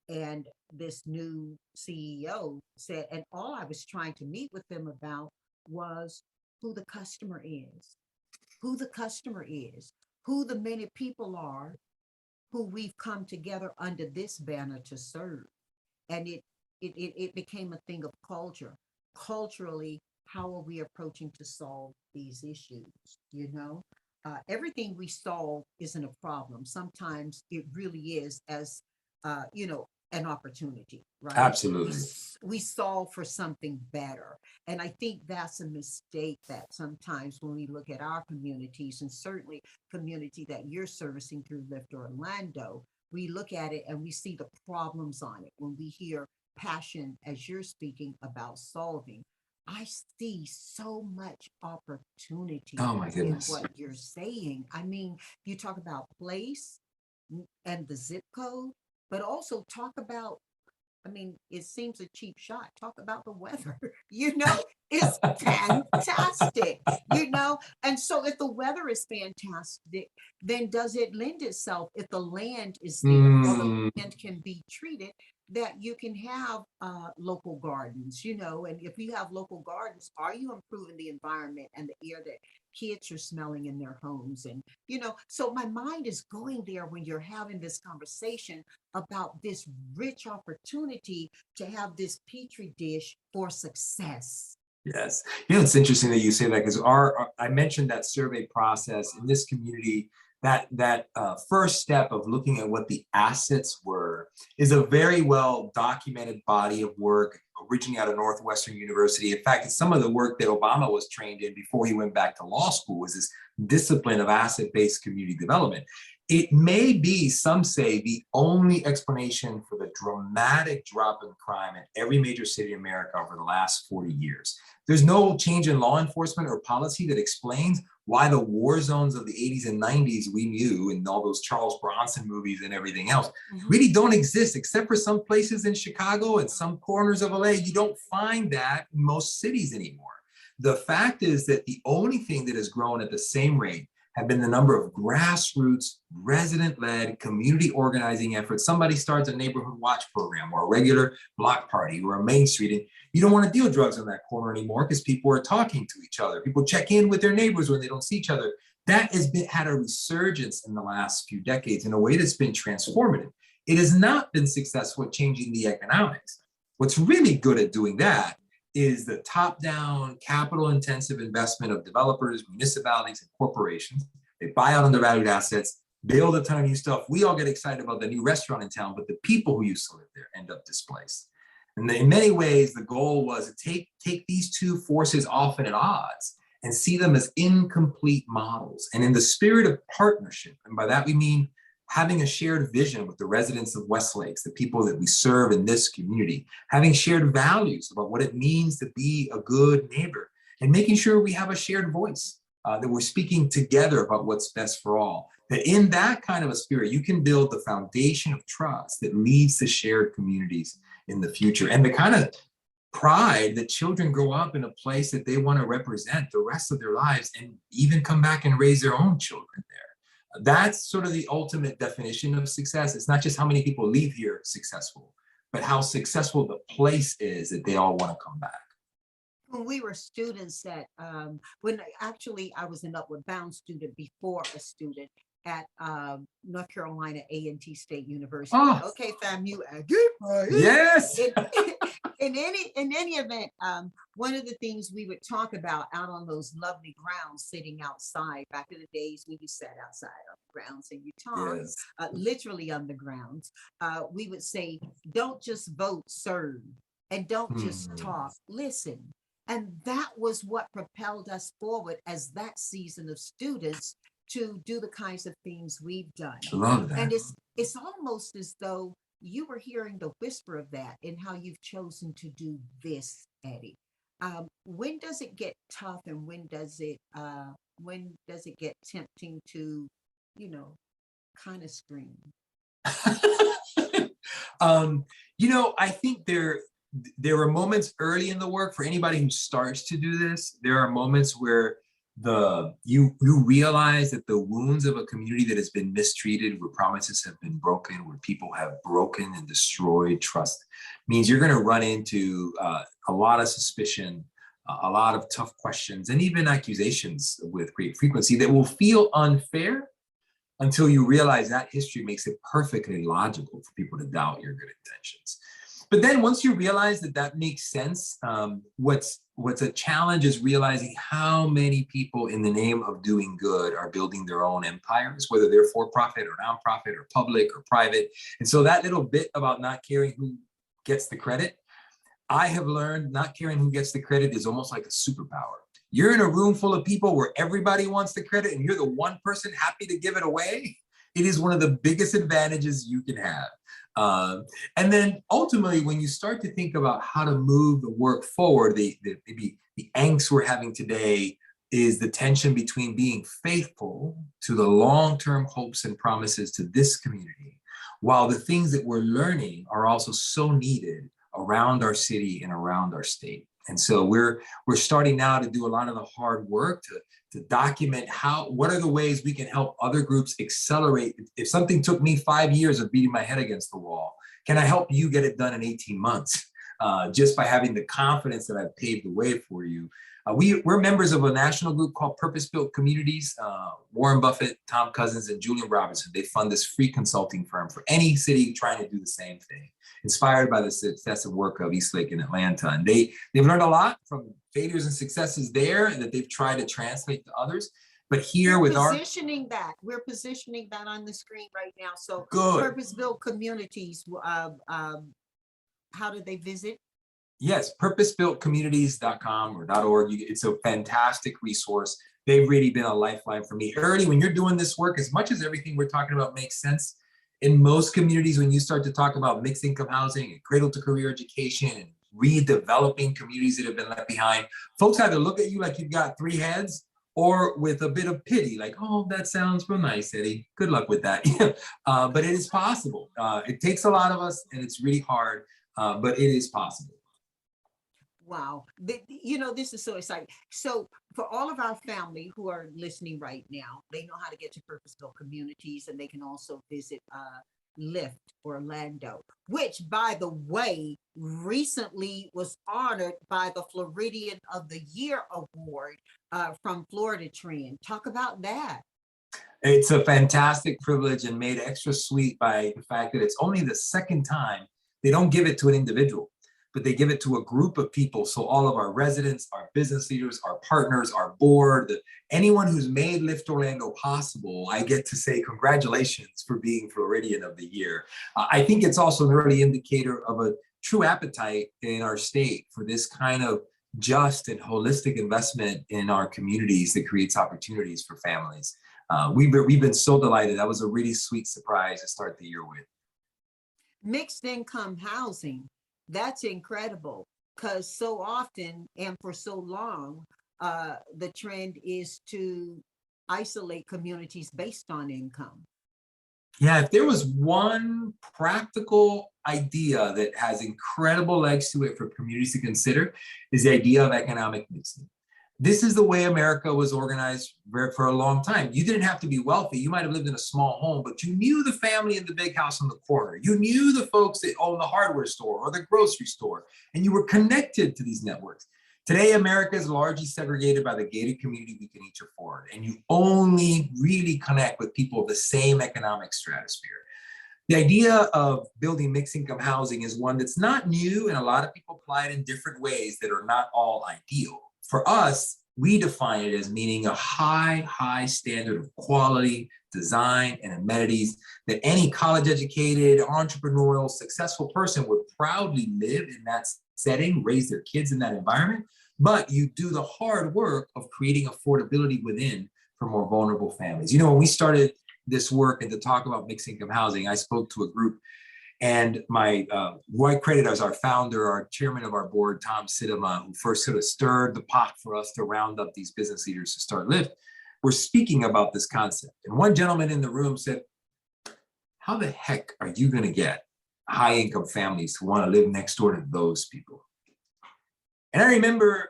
And this new CEO said, and all I was trying to meet with them about was who the customer is, who the customer is, who the many people are who we've come together under this banner to serve. And it became a thing of culture. Culturally, how are we approaching to solve these issues? Everything we solve isn't a problem. Sometimes it really is, as an opportunity, right? We Absolutely. we solve for something better, and I think that's a mistake that sometimes when we look at our communities, and certainly community that you're servicing through Lift Orlando, we look at it and we see the problems on it. When we hear passion, as you're speaking about solving, I see so much opportunity Oh my in goodness. what you're saying. I mean, you talk about place and the zip code, but also talk about, I mean, it seems a cheap shot. Talk about the weather, it's fantastic, And so if the weather is fantastic, then does it lend itself, if the land is there or the Mm. land can be treated, that you can have local gardens, and if you have local gardens, are you improving the environment and the air that kids are smelling in their homes? And, so my mind is going there when you're having this conversation about this rich opportunity to have this petri dish for success. Yes. It's interesting that you say that because I mentioned that survey process in this community. That first step of looking at what the assets were is a very well documented body of work originating out of Northwestern University. In fact, it's some of the work that Obama was trained in before he went back to law school, was this discipline of asset-based community development. It may be, some say, the only explanation for the dramatic drop in crime in every major city in America over the last 40 years. There's no change in law enforcement or policy that explains why the war zones of the 80s and 90s we knew in all those Charles Bronson movies and everything else really don't exist, except for some places in Chicago and some corners of LA. You don't find that in most cities anymore. The fact is that the only thing that has grown at the same rate have been the number of grassroots, resident-led, community organizing efforts. Somebody starts a neighborhood watch program or a regular block party or a Main Street, and you don't want to deal drugs on that corner anymore because people are talking to each other. People check in with their neighbors when they don't see each other. That has had a resurgence in the last few decades in a way that's been transformative. It has not been successful at changing the economics. What's really good at doing that is the top-down, capital-intensive investment of developers, municipalities, and corporations. They buy out undervalued assets, build a ton of new stuff. We all get excited about the new restaurant in town, but the people who used to live there end up displaced. And in many ways, the goal was to take these two forces often at odds and see them as incomplete models. And in the spirit of partnership, and by that we mean having a shared vision with the residents of Westlakes, the people that we serve in this community, having shared values about what it means to be a good neighbor, and making sure we have a shared voice, that we're speaking together about what's best for all. That in that kind of a spirit, you can build the foundation of trust that leads to shared communities in the future, and the kind of pride that children grow up in a place that they want to represent the rest of their lives and even come back and raise their own children there. That's sort of the ultimate definition of success. It's not just how many people leave here successful, but how successful the place is that they all want to come back. When we were students when actually I was an Upward Bound student before a student at North Carolina A&T State University. Oh. Okay, FAMU. Yes. In any event, one of the things we would talk about out on those lovely grounds, sitting outside, back in the days when you sat outside on the grounds and you talked, Yes. literally on the grounds, we would say, don't just vote, serve, and don't just talk, listen. And that was what propelled us forward as that season of students to do the kinds of things we've done. I love that. And it's almost as though you were hearing the whisper of that in how you've chosen to do this, Eddy. When does it get tough, and when does it get tempting to, kind of scream? I think there are moments early in the work for anybody who starts to do this. There are moments where you realize that the wounds of a community that has been mistreated, where promises have been broken, where people have broken and destroyed trust, means you're going to run into a lot of suspicion, a lot of tough questions, and even accusations with great frequency that will feel unfair until you realize that history makes it perfectly logical for people to doubt your good intentions. But then once you realize that makes sense, what's a challenge is realizing how many people in the name of doing good are building their own empires, whether they're for-profit or nonprofit or public or private. And so that little bit about not caring who gets the credit, I have learned not caring who gets the credit is almost like a superpower. You're in a room full of people where everybody wants the credit and you're the one person happy to give it away. It is one of the biggest advantages you can have. And then ultimately, when you start to think about how to move the work forward, maybe the angst we're having today is the tension between being faithful to the long-term hopes and promises to this community, while the things that we're learning are also so needed around our city and around our state. And so we're starting now to do a lot of the hard work to document what are the ways we can help other groups accelerate. If something took me 5 years of beating my head against the wall, can I help you get it done in 18 months? Just by having the confidence that I've paved the way for you. We're members of a national group called Purpose-Built Communities. Warren Buffett, Tom Cousins, and Julian Robinson, they fund this free consulting firm for any city trying to do the same thing, inspired by the success and work of Eastlake and Atlanta. And they've learned a lot from failures and successes there that they've tried to translate to others. But here we're positioning that on the screen right now. So good. Purpose-Built Communities, how do they visit? Yes, purposebuiltcommunities.com or .org. It's a fantastic resource. They've really been a lifeline for me. Early, when you're doing this work, as much as everything we're talking about makes sense, in most communities, when you start to talk about mixed income housing and cradle-to-career education and redeveloping communities that have been left behind, folks either look at you like you've got 3 heads or with a bit of pity, like, oh, that sounds real nice, Eddy. Good luck with that. But it is possible. It takes a lot of us and it's really hard, but it is possible. Wow. This is so exciting. So for all of our family who are listening right now, they know how to get to purpose-built communities, and they can also visit Lift Orlando, which, by the way, recently was honored by the Floridian of the Year award from Florida Trend. Talk about that. It's a fantastic privilege and made extra sweet by the fact that it's only the second time they don't give it to an individual, but they give it to a group of people. So all of our residents, our business leaders, our partners, our board, anyone who's made Lift Orlando possible, I get to say congratulations for being Floridian of the Year. I think it's also an early indicator of a true appetite in our state for this kind of just and holistic investment in our communities that creates opportunities for families. We've been so delighted. That was a really sweet surprise to start the year with. Mixed income housing, that's incredible, because so often and for so long, the trend is to isolate communities based on income. Yeah, if there was one practical idea that has incredible legs to it for communities to consider, is the idea of economic mixing. This is the way America was organized for a long time. You didn't have to be wealthy. You might have lived in a small home, but you knew the family in the big house on the corner. You knew the folks that owned the hardware store or the grocery store, and you were connected to these networks. Today, America is largely segregated by the gated community we can each afford, and you only really connect with people of the same economic stratosphere. The idea of building mixed income housing is one that's not new, and a lot of people apply it in different ways that are not all ideal. For us, we define it as meaning a high standard of quality, design, and amenities that any college-educated, entrepreneurial, successful person would proudly live in that setting, raise their kids in that environment, but you do the hard work of creating affordability within for more vulnerable families. When we started this work and to talk about mixed income housing, I spoke to a group, and my Roy credit as our founder, our chairman of our board, Tom Sidema, who first sort of stirred the pot for us to round up these business leaders to start Lyft, were speaking about this concept. And one gentleman in the room said, how the heck are you going to get high income families to want to live next door to those people? And I remember,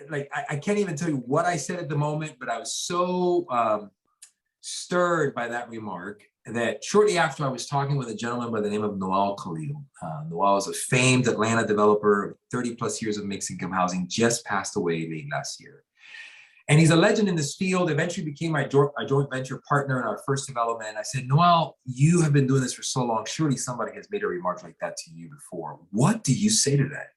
I can't even tell you what I said at the moment, but I was so stirred by that remark that shortly after I was talking with a gentleman by the name of Noel Khalil. Noel is a famed Atlanta developer, 30 plus years of mixed income housing, just passed away late last year. And he's a legend in this field, eventually became my joint venture partner in our first development. I said, Noel, you have been doing this for so long. Surely somebody has made a remark like that to you before. What do you say to that?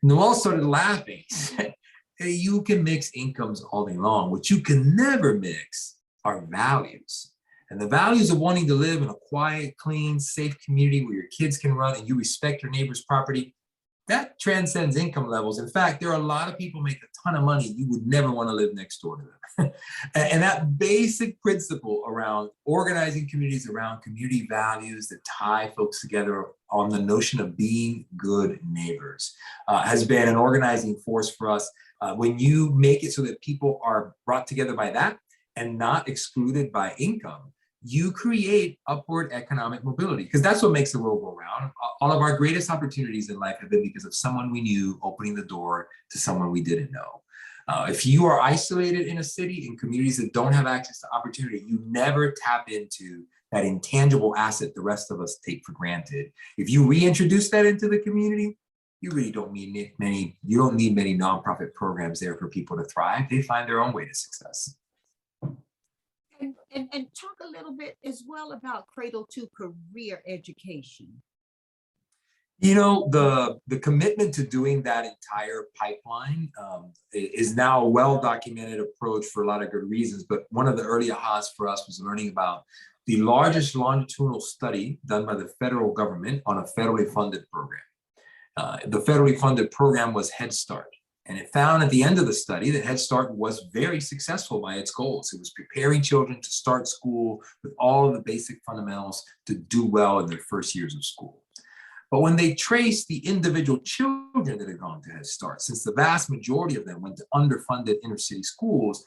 Noel started laughing. He said, hey, you can mix incomes all day long. What you can never mix are values. And the values of wanting to live in a quiet, clean, safe community where your kids can run and you respect your neighbor's property, that transcends income levels. In fact, there are a lot of people make a ton of money. You would never want to live next door to them. And that basic principle around organizing communities around community values that tie folks together on the notion of being good neighbors has been an organizing force for us. When you make it so that people are brought together by that and not excluded by income, you create upward economic mobility, because that's what makes the world go round. All of our greatest opportunities in life have been because of someone we knew opening the door to someone we didn't know. If you are isolated in a city, in communities that don't have access to opportunity, you never tap into that intangible asset the rest of us take for granted. If you reintroduce that into the community, you really don't need many nonprofit programs there for people to thrive. They find their own way to success. And talk a little bit as well about cradle-to-career education. The commitment to doing that entire pipeline is now a well-documented approach for a lot of good reasons. But one of the early ahas for us was learning about the largest longitudinal study done by the federal government on a federally funded program. The federally funded program was Head Start. And it found at the end of the study that Head Start was very successful by its goals. It was preparing children to start school with all of the basic fundamentals to do well in their first years of school. But when they traced the individual children that had gone to Head Start, since the vast majority of them went to underfunded inner city schools,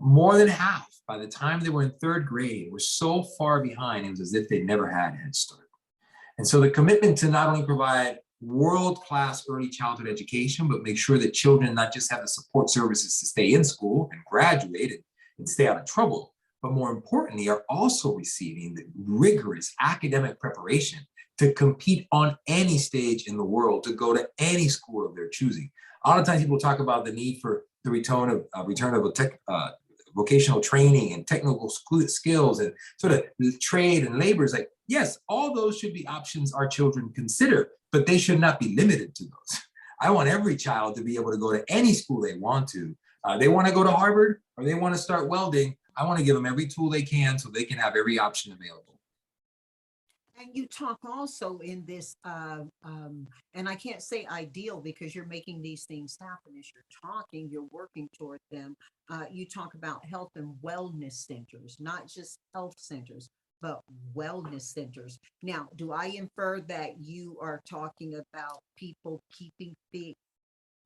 more than half, by the time they were in third grade, were so far behind, it was as if they never had Head Start. And so the commitment to not only provide world-class early childhood education, but make sure that children not just have the support services to stay in school and graduate and stay out of trouble, but more importantly, are also receiving the rigorous academic preparation to compete on any stage in the world, to go to any school of their choosing. A lot of times people talk about the need for the return of vocational training and technical skills and sort of trade and labor. Is like, yes, all those should be options our children consider, but they should not be limited to those. I want every child to be able to go to any school they want to. They want to go to Harvard or they want to start welding. I want to give them every tool they can so they can have every option available. And you talk also in this, and I can't say ideal because you're making these things happen as you're talking, you're working toward them. You talk about health and wellness centers, not just health centers, but wellness centers. Now, do I infer that you are talking about people keeping fit,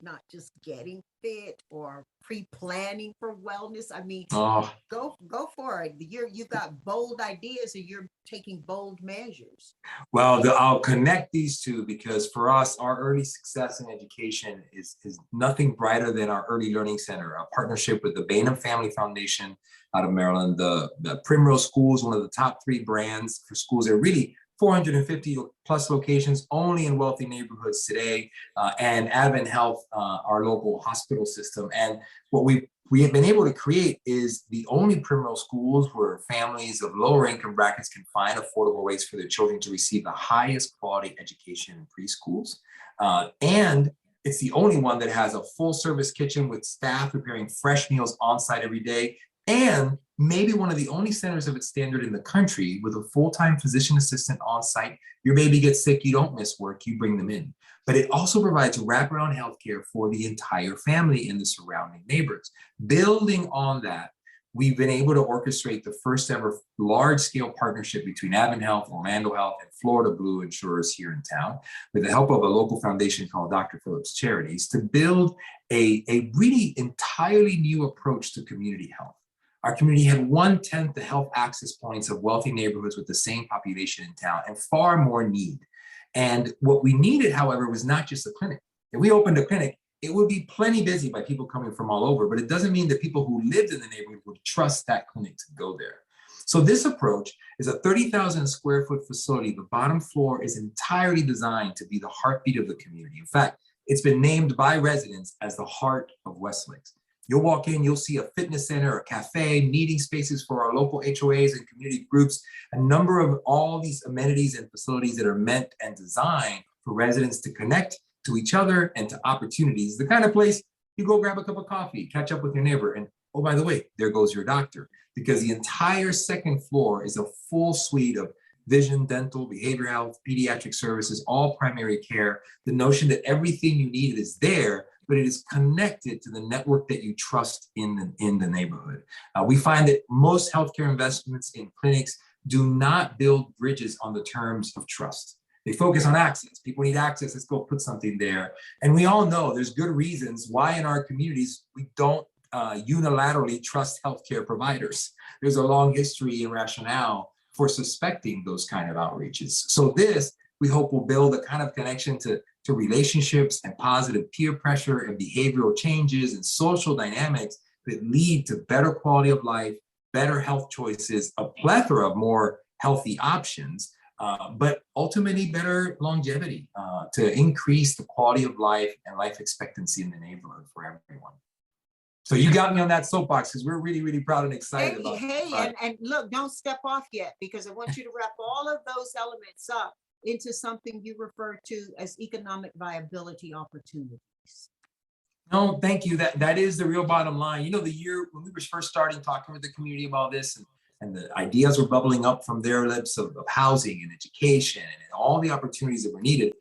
not just getting fit or pre-planning for wellness? I mean, go for it. You've got bold ideas and you're taking bold measures. Well, I'll connect these two because for us, our early success in education is nothing brighter than our Early Learning Center, a partnership with the Bainham Family Foundation out of Maryland. The Primrose School is one of the top 3 brands for schools. They're really 450 plus locations only in wealthy neighborhoods today, and Advent Health, our local hospital system. And what we have been able to create is the only Primrose schools where families of lower income brackets can find affordable ways for their children to receive the highest quality education in preschools. And it's the only one that has a full service kitchen with staff preparing fresh meals on site every day, and maybe one of the only centers of its standard in the country with a full-time physician assistant on site. Your baby gets sick, you don't miss work, you bring them in. But it also provides wraparound healthcare for the entire family in the surrounding neighborhoods. Building on that, we've been able to orchestrate the first ever large-scale partnership between Advent Health, Orlando Health, and Florida Blue insurers here in town, with the help of a local foundation called Dr. Phillips Charities, to build a really entirely new approach to community health. Our community had 1/10 the health access points of wealthy neighborhoods with the same population in town and far more need. And what we needed, however, was not just a clinic. If we opened a clinic, it would be plenty busy by people coming from all over, but it doesn't mean that people who lived in the neighborhood would trust that clinic to go there. So this approach is a 30,000 square foot facility. The bottom floor is entirely designed to be the heartbeat of the community. In fact, it's been named by residents as the heart of Westlake. You'll walk in, you'll see a fitness center, a cafe, meeting spaces for our local HOAs and community groups, a number of all these amenities and facilities that are meant and designed for residents to connect to each other and to opportunities. The kind of place you go grab a cup of coffee, catch up with your neighbor, and oh, by the way, there goes your doctor. Because the entire second floor is a full suite of vision, dental, behavioral health, pediatric services, all primary care. The notion that everything you need is there, but it is connected to the network that you trust in the neighborhood. We find that most healthcare investments in clinics do not build bridges on the terms of trust. They focus on access. People need access, let's go put something there. And we all know there's good reasons why in our communities we don't unilaterally trust healthcare providers. There's a long history and rationale for suspecting those kind of outreaches. So this, we hope, will build a kind of connection to relationships and positive peer pressure and behavioral changes and social dynamics that lead to better quality of life, better health choices, a plethora of more healthy options, but ultimately better longevity to increase the quality of life and life expectancy in the neighborhood for everyone. So you got me on that soapbox because we're really, really proud and excited about it. Hey, and look, don't step off yet, because I want you to wrap all of those elements up into something you refer to as economic viability opportunities. No, thank you. That is the real bottom line. You know, the year when we were first starting talking with the community about this, and the ideas were bubbling up from their lips of housing and education and all the opportunities that were needed.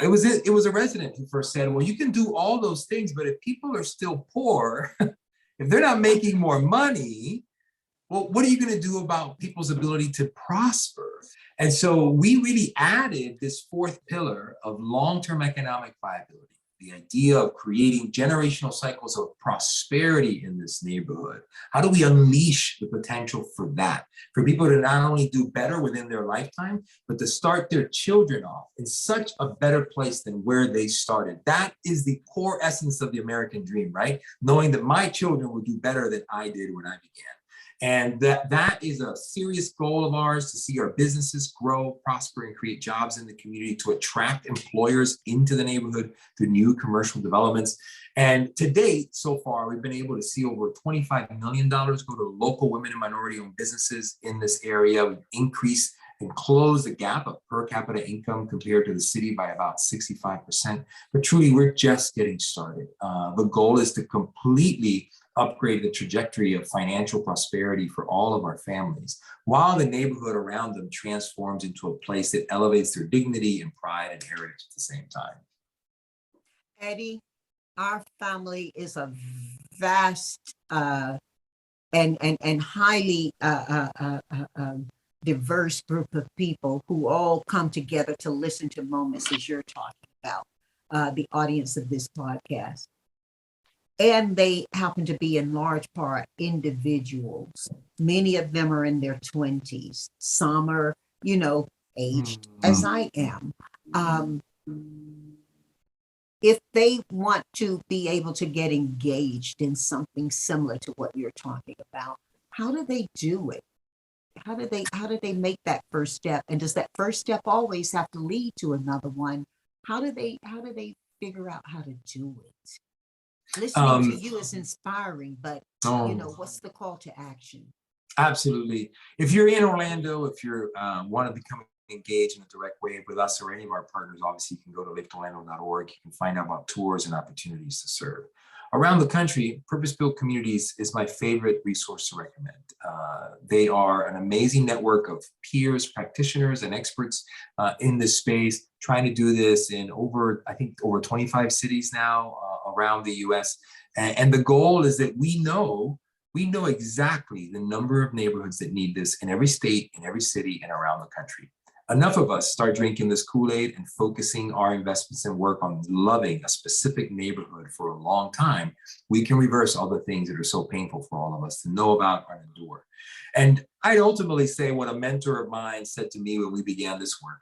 It was a resident who first said, well, you can do all those things, but if people are still poor, if they're not making more money, well, what are you going to do about people's ability to prosper? And so we really added this fourth pillar of long-term economic viability. the idea of creating generational cycles of prosperity in this neighborhood. How do we unleash the potential for that? For people to not only do better within their lifetime, but to start their children off in such a better place than where they started. That is the core essence of the American dream, right? Knowing that my children will do better than I did when I began. And that is a serious goal of ours, to see our businesses grow, prosper, and create jobs in the community, to attract employers into the neighborhood through new commercial developments. And to date, so far, we've been able to see over $25 million go to local women and minority-owned businesses in this area. We've increased and closed the gap of per capita income compared to the city by about 65%. But truly, we're just getting started. The goal is to completely upgrade the trajectory of financial prosperity for all of our families, while the neighborhood around them transforms into a place that elevates their dignity and pride and heritage at the same time. Eddy, our family is a vast and highly diverse group of people who all come together to listen to moments as you're talking about, the audience of this podcast. And they happen to be in large part individuals. Many of them are in their 20s. Some are, aged as I am. If they want to be able to get engaged in something similar to what you're talking about, how do they do it? How do they make that first step? And does that first step always have to lead to another one? How do they figure out how to do it? Listening to you is inspiring, but what's the call to action? Absolutely. If you're in Orlando, if you want to become engaged in a direct way with us or any of our partners, obviously you can go to liftorlando.org. You can find out about tours and opportunities to serve. Around the country, Purpose-Built Communities is my favorite resource to recommend. They are an amazing network of peers, practitioners, and experts in this space, trying to do this in over 25 cities now around the US. And the goal is that we know exactly the number of neighborhoods that need this in every state, in every city, and around the country. Enough of us start drinking this Kool-Aid and focusing our investments and work on loving a specific neighborhood for a long time, we can reverse all the things that are so painful for all of us to know about and endure. And I'd ultimately say what a mentor of mine said to me when we began this work,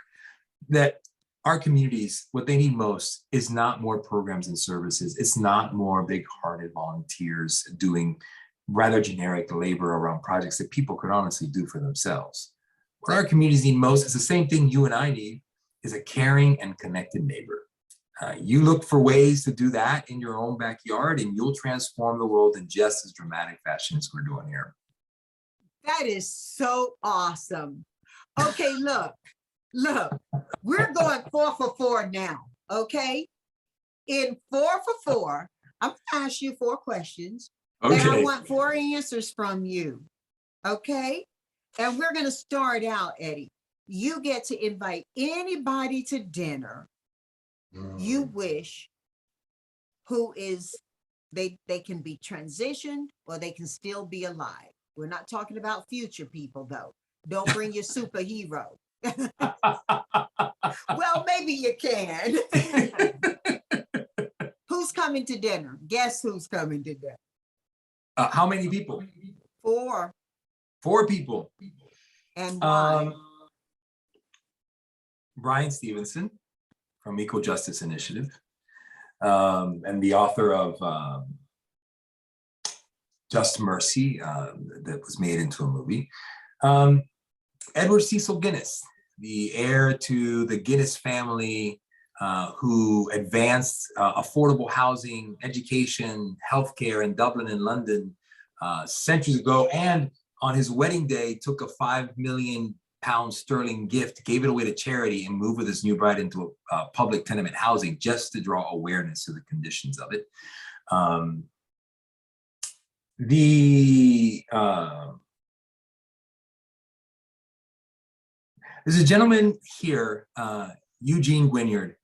that our communities, what they need most is not more programs and services. It's not more big-hearted volunteers doing rather generic labor around projects that people could honestly do for themselves. What our communities need most is the same thing you and I need, is a caring and connected neighbor. You look for ways to do that in your own backyard, and you'll transform the world in just as dramatic fashion as we're doing here. That is so awesome. Okay, look, we're going 4 for 4 now, okay? In 4 for 4, I'm gonna ask you 4 questions, and I want 4 answers from you, okay? And we're gonna start out, Eddy. You get to invite anybody to dinner you wish, who is, they can be transitioned or they can still be alive. We're not talking about future people though. Don't bring your superhero. Well, maybe you can. Who's coming to dinner? Guess who's coming to dinner? How many people? 4. 4 people. And why? Bryant Stevenson from Equal Justice Initiative, and the author of Just Mercy, that was made into a movie. Edward Cecil Guinness, the heir to the Guinness family, who advanced affordable housing, education, healthcare in Dublin and London centuries ago, and on his wedding day took a £5 million gift, gave it away to charity, and moved with his new bride into a public tenement housing just to draw awareness to the conditions of it. There's a gentleman here, Eugene Gwynyard.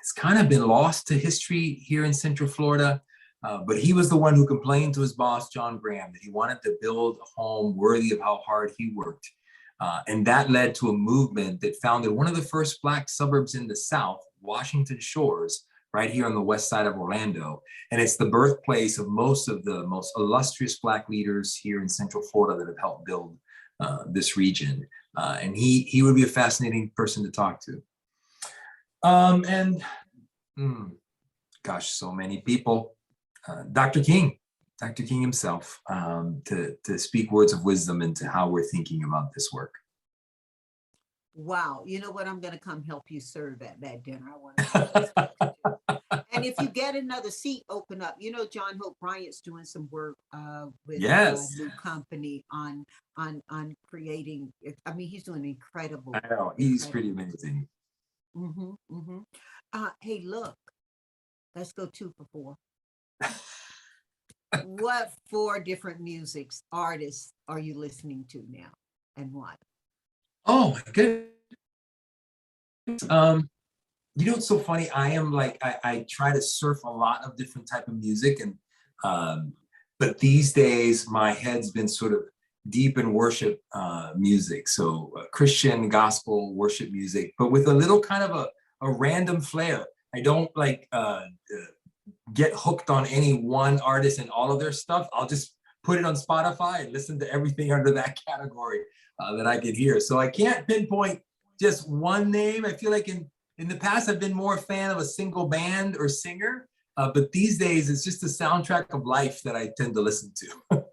It's kind of been lost to history here in Central Florida, but he was the one who complained to his boss, John Graham, that he wanted to build a home worthy of how hard he worked. And that led to a movement that founded one of the first Black suburbs in the South, Washington Shores, right here on the west side of Orlando. And it's the birthplace of most of the most illustrious Black leaders here in Central Florida that have helped build this region. And he would be a fascinating person to talk to. Gosh, so many people. Dr. King himself, to speak words of wisdom into how we're thinking about this work. Wow. You know what? I'm going to come help you serve at that dinner. I want to. And if you get another seat, open up. You know, John Hope Bryant's doing some work with Yes. a new company on creating. I mean, he's doing incredible. I know, he's pretty amazing. Hey, look, let's go 2 for 4. What 4 different music artists are you listening to now, and why? Oh my goodness. You know, it's so funny. I am like, I try to surf a lot of different type of music, and but these days my head's been sort of deep in worship music. So Christian gospel worship music, but with a little kind of a random flair. I don't like get hooked on any one artist and all of their stuff. I'll just put it on Spotify and listen to everything under that category that I can hear. So I can't pinpoint just one name. I feel like in the past, I've been more a fan of a single band or singer, but these days it's just the soundtrack of life that I tend to listen to.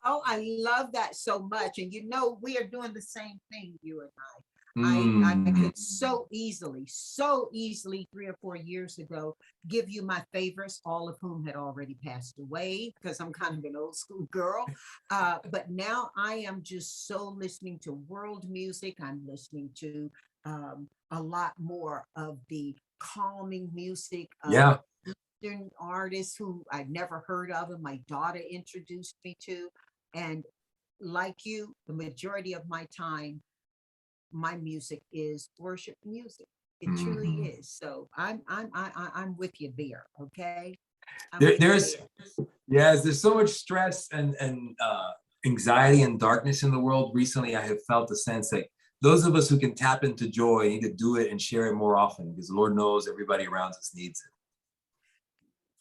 Oh, I love that so much. And you know, we are doing the same thing, you and I. I could so easily 3 or 4 years ago give you my favorites, all of whom had already passed away, because I'm kind of an old school girl. But now I am just so listening to world music. I'm listening to a lot more of the calming music of Eastern artists who I'd never heard of, and my daughter introduced me to. And like you, the majority of my time, my music is worship music. It truly is. So I'm with you there. Okay. There's so much stress and anxiety and darkness in the world. Recently, I have felt a sense that those of us who can tap into joy need to do it and share it more often, because the Lord knows everybody around us needs it.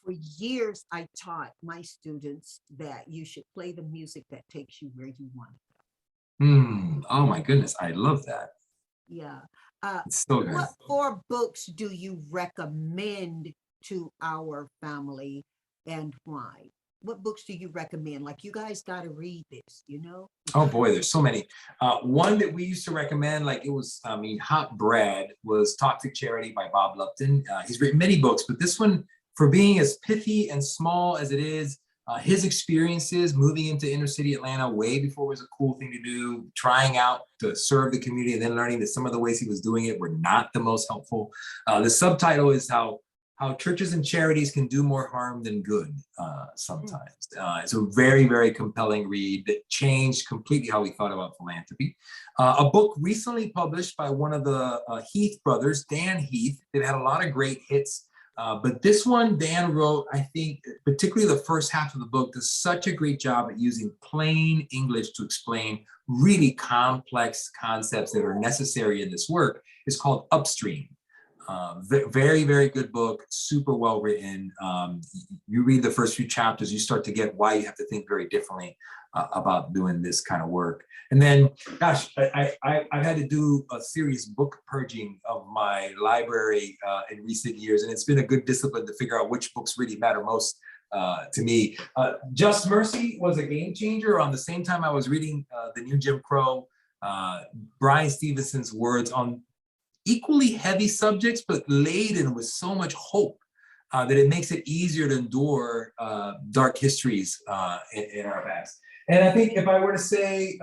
For years, I taught my students that you should play the music that takes you where you want. Oh my goodness, I love that. Yeah. It's so good. What 4 books do you recommend to our family, and why? What books do you recommend? Like, you guys got to read this, you know? Oh boy, there's so many. One that we used to recommend, like it was, I mean, hot bread, was Toxic Charity by Bob Lupton. He's written many books, but this one, for being as pithy and small as it is, his experiences moving into inner city Atlanta way before it was a cool thing to do, trying out to serve the community, and then learning that some of the ways he was doing it were not the most helpful. The subtitle is how churches and charities can do more harm than good sometimes. It's a very, very compelling read that changed completely how we thought about philanthropy. A book recently published by one of the Heath brothers, Dan Heath. They've had a lot of great hits. But this one Dan wrote, I think, particularly the first half of the book, does such a great job at using plain English to explain really complex concepts that are necessary in this work. It's called Upstream. Very, very good book, super well written. You read the first few chapters, you start to get why you have to think very differently about doing this kind of work. And then, gosh, I've had to do a serious book purging of my library in recent years, and it's been a good discipline to figure out which books really matter most to me. Just Mercy was a game changer. On the same time I was reading the new Jim Crow, Brian Stevenson's words on equally heavy subjects, but laden with so much hope that it makes it easier to endure dark histories in our past. And I think if I were to say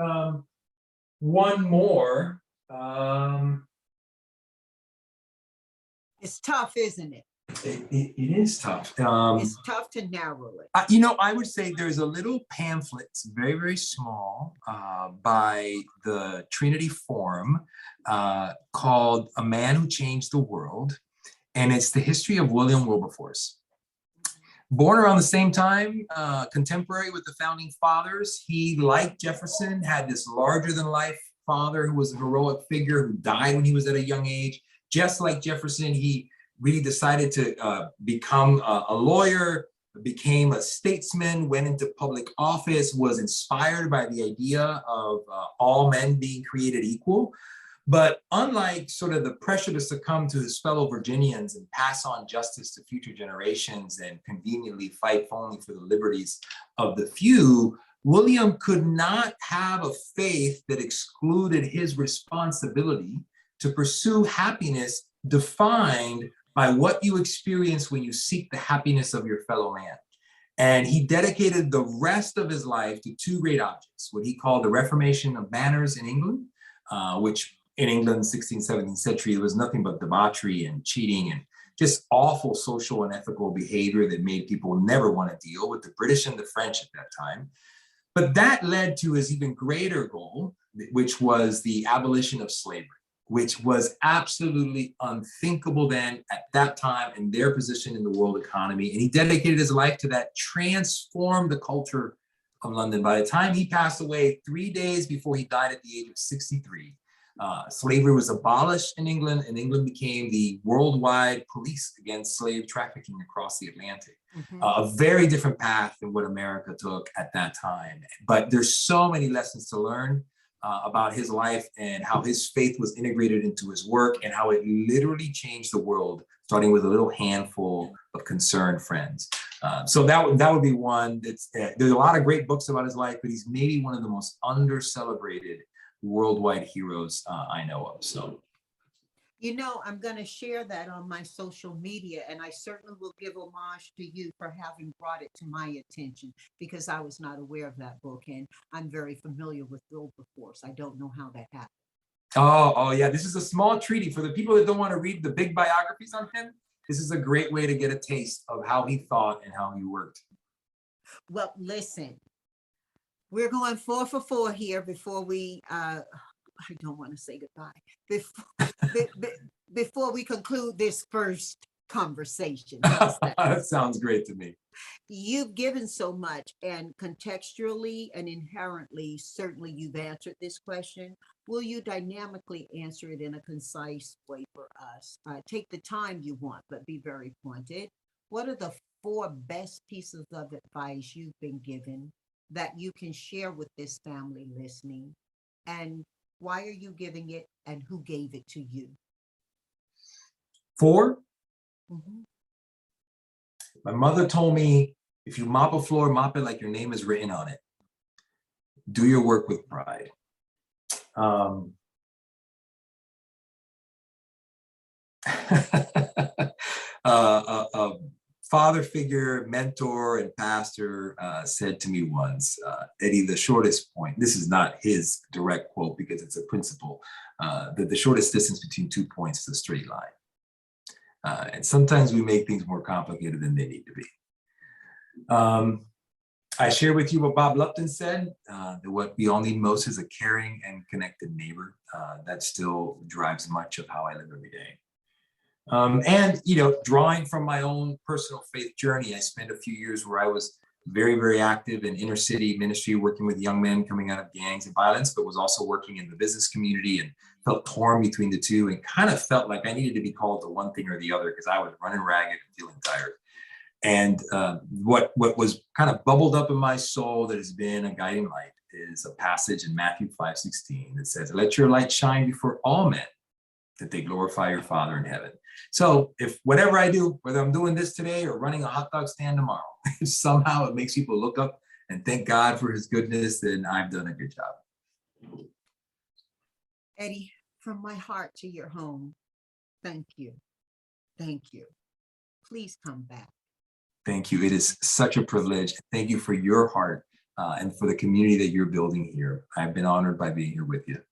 one more, it's tough, isn't it? It is tough. It's tough to narrow it. You know, I would say there's a little pamphlet, it's very, very small, by the Trinity Forum called A Man Who Changed the World. And it's the history of William Wilberforce. Born around the same time, contemporary with the founding fathers, he, like Jefferson, had this larger than life father who was a heroic figure who died when he was at a young age. Just like Jefferson, he really decided to become a lawyer, became a statesman, went into public office, was inspired by the idea of all men being created equal. But unlike sort of the pressure to succumb to his fellow Virginians and pass on justice to future generations and conveniently fight only for the liberties of the few, William could not have a faith that excluded his responsibility to pursue happiness defined by what you experience when you seek the happiness of your fellow man. And he dedicated the rest of his life to two great objects, what he called the Reformation of manners in England, which in England, 16th, 17th century, it was nothing but debauchery and cheating and just awful social and ethical behavior that made people never want to deal with the British and the French at that time. But that led to his even greater goal, which was the abolition of slavery, which was absolutely unthinkable then at that time in their position in the world economy. And he dedicated his life to that, transformed the culture of London. By the time he passed away, 3 days before he died at the age of 63, slavery was abolished in England, and England became the worldwide police against slave trafficking across the Atlantic. A very different path than what America took at that time. But there's so many lessons to learn about his life and how his faith was integrated into his work and how it literally changed the world, starting with a little handful of concerned friends. So that would be one. There's a lot of great books about his life, but he's maybe one of the most under-celebrated worldwide heroes I know of. So, you know, I'm going to share that on my social media, and I certainly will give homage to you for having brought it to my attention, because I was not aware of that book, and I'm very familiar with Wilberforce. I don't know how that happened. Oh yeah, this is a small treaty for the people that don't want to read the big biographies on him. This is a great way to get a taste of how he thought and how he worked. Well, listen, we're going 4 for 4 here before we, I don't want to say goodbye, before we conclude this first conversation. That sounds great to me. You've given so much, and contextually and inherently, certainly you've answered this question. Will you dynamically answer it in a concise way for us? Take the time you want, but be very pointed. What are the 4 best pieces of advice you've been given that you can share with this family listening? And why are you giving it, and who gave it to you? 4? Mm-hmm. My mother told me, if you mop a floor, mop it like your name is written on it. Do your work with pride. A father figure, mentor, and pastor said to me once, Eddie, the shortest point, this is not his direct quote because it's a principle, that the shortest distance between 2 points is a straight line. And sometimes we make things more complicated than they need to be. I share with you what Bob Lupton said, that what we all need most is a caring and connected neighbor. That still drives much of how I live every day. And, you know, drawing from my own personal faith journey, I spent a few years where I was very, very active in inner city ministry, working with young men coming out of gangs and violence, but was also working in the business community and felt torn between the two and kind of felt like I needed to be called to one thing or the other because I was running ragged and feeling tired. And what was kind of bubbled up in my soul that has been a guiding light is a passage in Matthew 5:16 that says, "Let your light shine before all men, that they glorify your Father in heaven." So if whatever I do, whether I'm doing this today or running a hot dog stand tomorrow, if somehow it makes people look up and thank God for his goodness, then I've done a good job. Eddie, from my heart to your home, thank you. Thank you. Please come back. Thank you. It is such a privilege. Thank you for your heart and for the community that you're building here. I've been honored by being here with you.